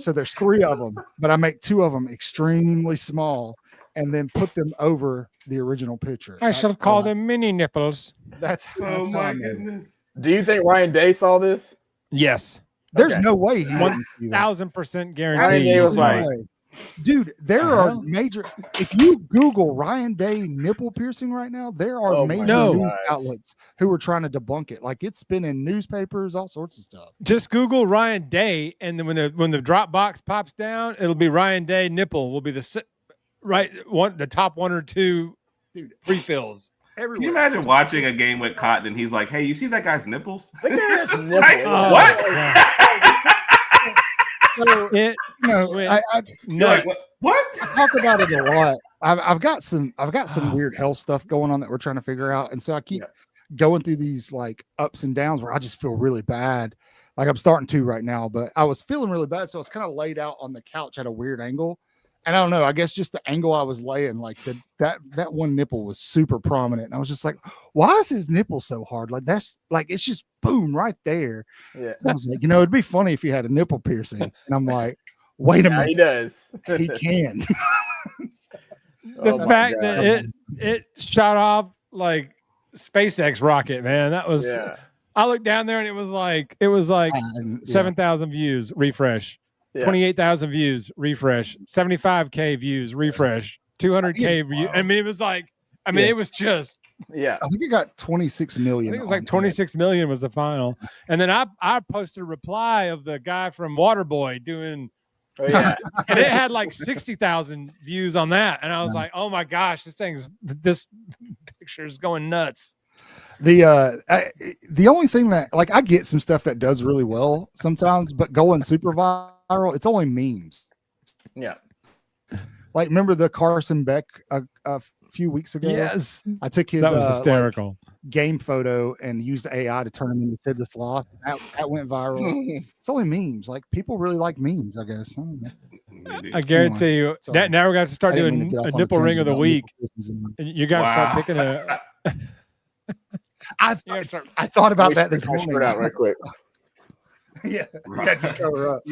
So there's 3 of them, but I make 2 of them extremely small. and then put them over the original picture. I shall call them mini nipples. That's Oh how I my made it. goodness. Do you think Ryan Day saw this? Yes. There's Okay. no way he wouldn't see that. 1,000% guarantee. Ryan Day was he's like, No way. Dude, there are major. If you Google Ryan Day nipple piercing right now, there are Oh my major gosh. news outlets who are trying to debunk it. Like it's been in newspapers, all sorts of stuff. just Google Ryan Day, and then when the drop box pops down, it'll be Ryan Day nipple. Will be the top one or two refills. Everywhere. Can you imagine watching a game with Cotton and he's like, "Hey, you see that guy's nipples?" Look at his Just nipple. like, Oh, what? So, It no, went I You're like, what? talk about it a lot. I've got some weird health stuff going on that we're trying to figure out, and so I keep going through these like ups and downs where I just feel really bad. Like I'm starting to right now, but I was feeling really bad, so I was kind of laid out on the couch at a weird angle. And I don't know, I guess just the angle I was laying, like that one nipple was super prominent. And I was just like, why is his nipple so hard? Like that's like it's just boom right there. Yeah. And I was like, it'd be funny if he had a nipple piercing. And I'm like, wait a Yeah, minute, he does. he can. the Oh my fact God. that it shot off like SpaceX rocket, man. That was. Yeah. I looked down there and it was like 7,000 views, refresh. Yeah. 28,000 views, refresh. 75K views, refresh. 200K views. I mean, it was like, it was just. Yeah. I think it got 26 I million. think it was like 26 million was the final. And then I posted a reply of the guy from Waterboy doing, Oh, yeah. and it had like 60,000 views on that. And I was like, oh my gosh, this picture is going nuts. The only thing that like I get some stuff that does really well sometimes, but going super viral, it's only memes. Yeah. Like remember the Carson Beck a few weeks ago? Yes. I took his That was hysterical. game photo and used AI to turn him into Sid the Sloth. That went viral. It's only memes. Like people really like memes, I guess. I don't know. I guarantee you Sorry. that now we're going to start I didn't mean doing to get a off on nipple ring of tangent the about week. nipple piercings. And you got to start picking a. I You gotta start, I thought about We that should this cut morning. it out right quick. Yeah, Right. yeah, just cover up.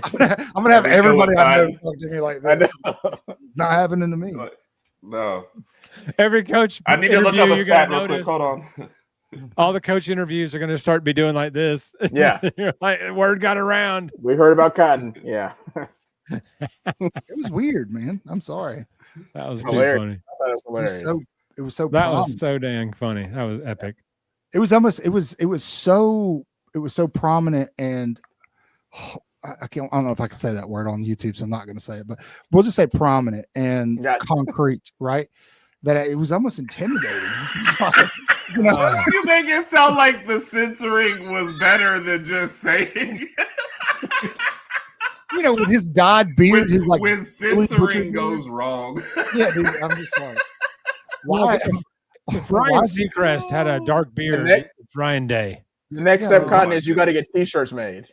I'm gonna have everybody I know talk to me like I this. know. Not happening to me. No. every coach. I need to look up interview, a you're stat gonna real quick. notice Hold on. all the coach interviews are going to start be doing like this. Yeah. You're like, word got around. We heard about Cotton. Yeah. It was weird, man. I'm sorry. That was too Hilarious. funny. I thought it was hilarious. It was so That prominent. was so dang funny. That was epic. It was almost it was so prominent, and I don't know if I can say that word on YouTube, so I'm not going to say it, but we'll just say prominent and Gotcha. concrete, right? That it was almost intimidating. It's like, You make it sound like the censoring was better than just saying. With his dyed beard, his like when censoring goes wrong. yeah, dude, I'm just like, why? If why Ryan is he- Seacrest had a dark beard, next- it's Ryan Day. The next Yeah, step, oh Cotton, my is you got to get T-shirts made.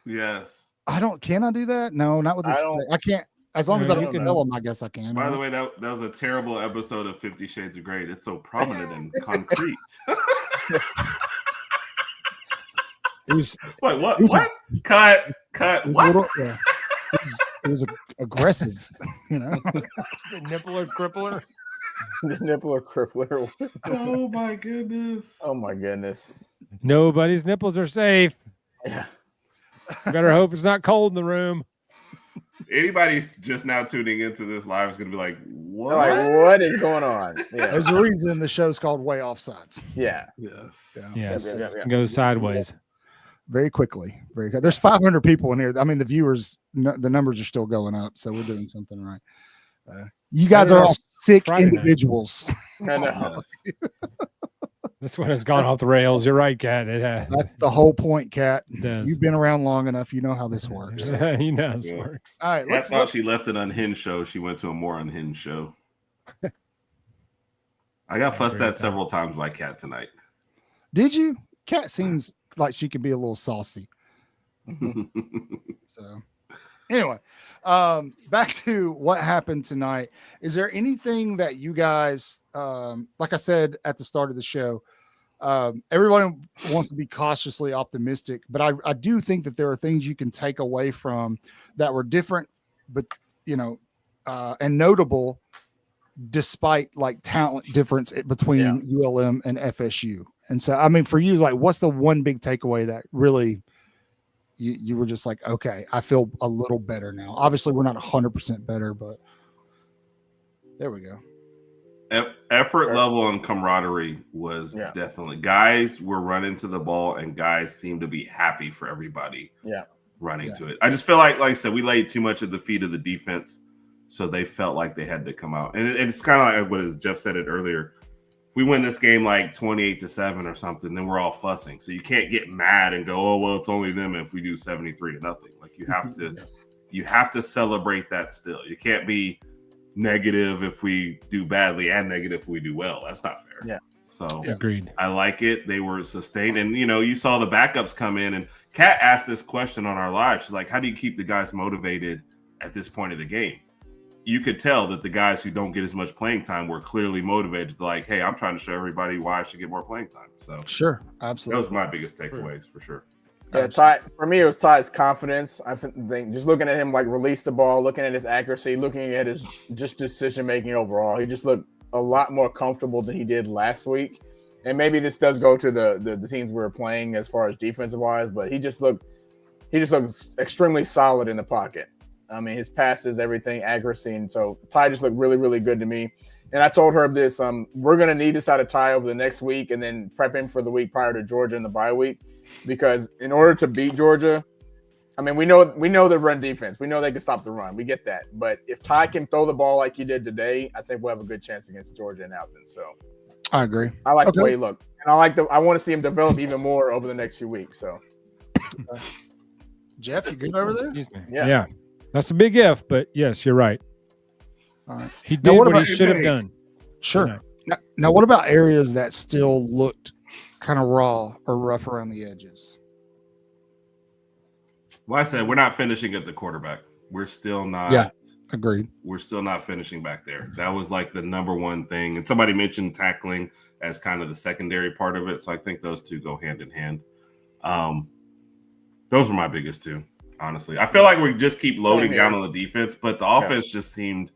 Yes. Can I do that? No, not with this. I can't. As long as No, I you can can- tell him, I guess I can. By the way, that was a terrible episode of 50 Shades of Grey. It's so prominent and concrete. it was Wait, what? It was a- What? Cut. it was a What? little, yeah. It was aggressive, The nipple or crippler. The nipple or crippler. Oh my goodness. Oh my goodness. Nobody's nipples are safe. Yeah. Better hope it's not cold in the room. Anybody just now tuning into this live is going to be like, what? Like, what is going on? Yeah. There's a reason the show's called Waaaay Offsides. Yeah. Yes. Yeah. Yes. Yeah. It goes sideways. Very quickly. Very good. There's 500 people in here. I mean, the viewers, the numbers are still going up, so we're doing something right. You guys are all sick Friday night. individuals. I know. Yes. This one has gone off the rails. You're right, Kat. It has. That's the whole point, Kat. It does. You've been around long enough. You know how this works. He knows Yeah. it works. All right, I let's thought she left an unhinged show. She went to a more unhinged show. I got fussed at several times by Kat tonight. Did you? Kat seems like she could be a little saucy. So anyway, back to what happened tonight. Is there anything that you guys, like I said at the start of the show, everyone wants to be cautiously optimistic, but I do think that there are things you can take away from that were different, but and notable despite like talent difference between ULM and FSU. And so, I mean, for you, like, what's the one big takeaway that really you were just like, okay, I feel a little better now. Obviously, we're not 100% better, but there we go. Effort level and camaraderie was definitely. Guys were running to the ball, and guys seemed to be happy for everybody running to it. I just feel like I said, we laid too much at the feet of the defense, so they felt like they had to come out. And it's kind of like what, as Jeff said it earlier, if we win this game like 28-7 or something, then we're all fussing. So you can't get mad and go, oh, well, it's only them if we do 73-0. Like you have to celebrate that still. You can't be negative if we do badly and negative if we do well. That's not fair. Yeah. So agreed. I like it. They were sustained. And, you saw the backups come in. And Kat asked this question on our live. She's like, how do you keep the guys motivated at this point of the game? You could tell that the guys who don't get as much playing time were clearly motivated. Like, hey, I'm trying to show everybody why I should get more playing time. So sure, absolutely. Those are my biggest takeaways for sure. Yeah, Ty, for me, it was Ty's confidence. I think just looking at him like release the ball, looking at his accuracy, looking at his just decision making overall, he just looked a lot more comfortable than he did last week. And maybe this does go to the teams we were playing as far as defensive wise, but he just looked extremely solid in the pocket. I mean, his passes, everything, accuracy, and so Ty just looked really, really good to me. And I told her this: we're going to need this out of Ty over the next week, and then prep him for the week prior to Georgia in the bye week. Because in order to beat Georgia, I mean, we know the run defense. We know they can stop the run. We get that. But if Ty can throw the ball like he did today, I think we'll have a good chance against Georgia and Athens. So I agree. I like the way he looked, and I want to see him develop even more over the next few weeks. So, Jeff, you good over there? Excuse me. Yeah. That's a big if, but yes, you're right. All right. He did what he should have done. Sure. Now, what about areas that still looked kind of raw or rough around the edges? Well, I said we're not finishing at the quarterback. We're still not. Yeah, agreed. We're still not finishing back there. That was like the number one thing. And somebody mentioned tackling as kind of the secondary part of it. So I think those two go hand in hand. Those were my biggest two. Honestly, I feel like we just keep loading down on the defense, but the offense just seemed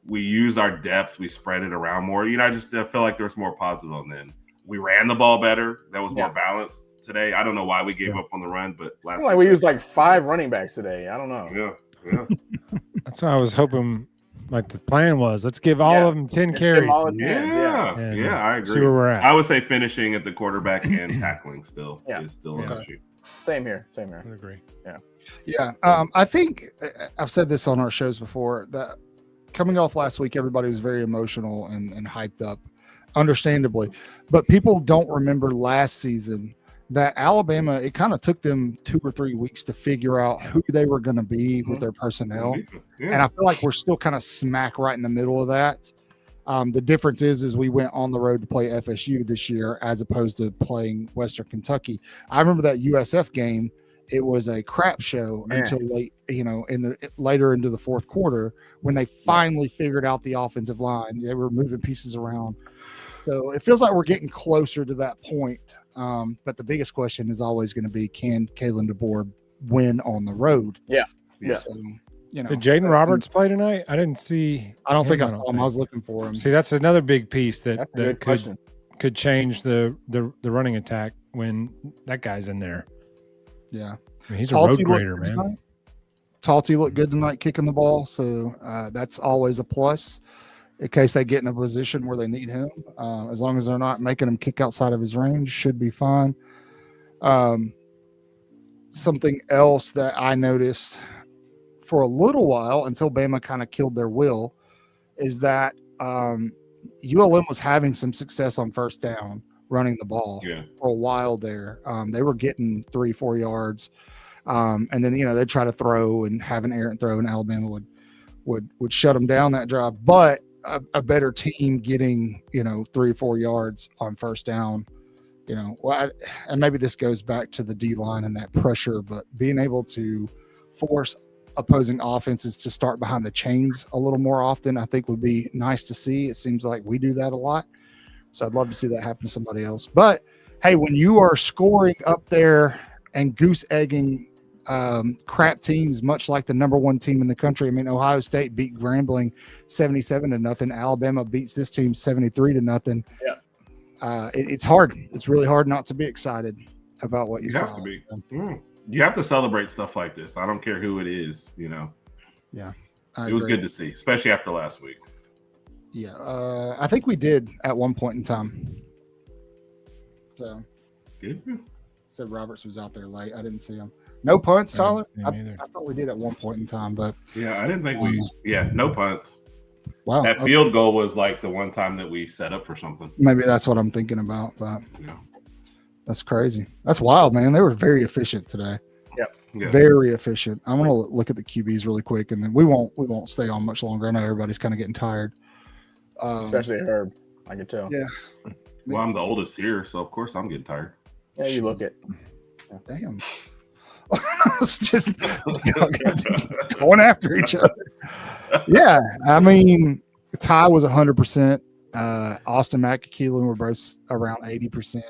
we use our depth, we spread it around more. I feel like there's more positive on then. We ran the ball better. That was more balanced today. I don't know why we gave up on the run, but last week we used like 5 running backs today. I don't know. Yeah. That's what I was hoping. Like the plan was, let's give all of them 10 carries. Yeah, I agree. See where we're at. I would say finishing at the quarterback and tackling still is still an issue. Same here. I agree. Yeah. I think I've said this on our shows before that coming off last week, everybody was very emotional and hyped up, understandably. But people don't remember last season that Alabama, it kind of took them 2 or 3 weeks to figure out who they were going to be with their personnel. Yeah. And I feel like we're still kind of smack right in the middle of that. The difference is we went on the road to play FSU this year as opposed to playing Western Kentucky. I remember that USF game. It was a crap show until late, later into the fourth quarter when they finally figured out the offensive line. They were moving pieces around. So it feels like we're getting closer to that point. But the biggest question is always going to be, can Keelon DeBoer win on the road? Yeah. So, did Jaden Roberts play tonight? I didn't see. I don't think I saw him. I was looking for him. See, that's another big piece that could change the running attack when that guy's in there. Yeah. I mean, he's a road grader, man. Talty looked good tonight kicking the ball, so that's always a plus in case they get in a position where they need him. As long as they're not making him kick outside of his range, should be fine. Something else that I noticed for a little while until Bama kind of killed their will is that ULM was having some success on first down running the ball for a while there. They were getting 3-4 yards. And then, they'd try to throw and have an errant throw, and Alabama would shut them down that drive. But a better team getting, 3-4 yards on first down, and maybe this goes back to the D-line and that pressure, but being able to force opposing offenses to start behind the chains a little more often, I think would be nice to see. It seems like we do that a lot. So I'd love to see that happen to somebody else. But, hey, when you are scoring up there and goose egging crap teams, much like the number one team in the country. I mean, Ohio State beat Grambling 77-0. Alabama beats this team 73-0. Yeah. It's hard. It's really hard not to be excited about what you saw. Have to be. You have to celebrate stuff like this. I don't care who it is, you know. Yeah. It was good to see, especially after last week. Yeah. I think we did at one point in time. So. Did you? Said Roberts was out there late. I didn't see him. No punts, Tyler? I thought we did at one point in time, but yeah, I didn't think no punts. Wow. That field goal was like the one time that we set up for something. Maybe that's what I'm thinking about, but that's crazy. That's wild, man. They were very efficient today. Yeah. Very efficient. I want to look at the QBs really quick, and then we won't stay on much longer. I know everybody's kind of getting tired. Especially Herb, I can tell. Yeah. Well, I'm the oldest here, so of course I'm getting tired. Yeah, you look it. Damn. It's just going after each other. Yeah, I mean, Ty was 100%. Austin Mack and Keelon were both around 80%.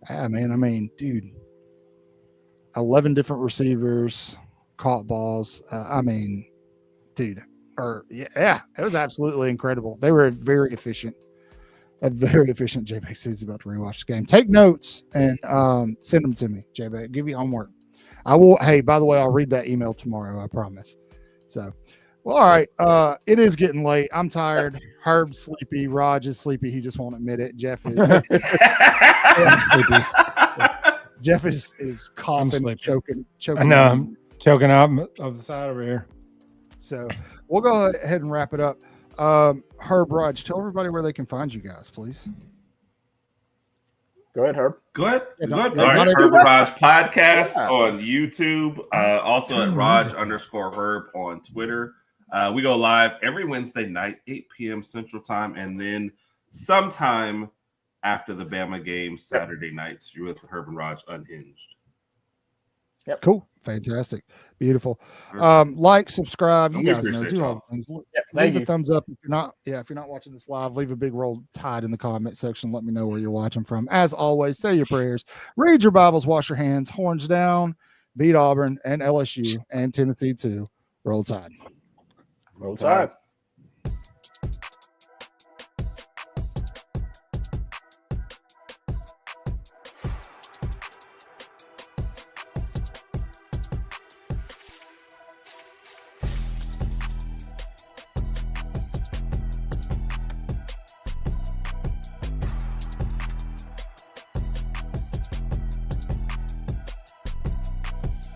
I mean, dude, 11 different receivers caught balls. It was absolutely incredible. They were very efficient. J-Bag is about to rewatch the game. Take notes and send them to me, J-Bag. Give you homework. I will. Hey, by the way, I'll read that email tomorrow. I promise. So, well, all right. It is getting late. I'm tired. Herb's sleepy. Raj is sleepy. He just won't admit it. Jeff is sleepy. Jeff is coughing, choking. I know. I'm choking out of the side over here. So we'll go ahead and wrap it up. Herb, Raj, tell everybody where they can find you guys, please. Go ahead, Herb. Go ahead. Yeah, All right, Herb Raj podcast on YouTube. Also at Raj_Herb on Twitter. We go live every Wednesday night, 8 p.m. Central Time, and then sometime after the Bama game, Saturday nights, you're with Herb and Raj Unhinged. Yep. Cool. Fantastic. Beautiful. Like, subscribe. You guys know, do all the things. Leave a thumbs up if you're not watching this live. Leave a big roll Tide in the comment section. Let me know where you're watching from. As always, say your prayers, read your Bibles, wash your hands, horns down, beat Auburn and LSU and Tennessee too. Roll Tide. Roll Tide.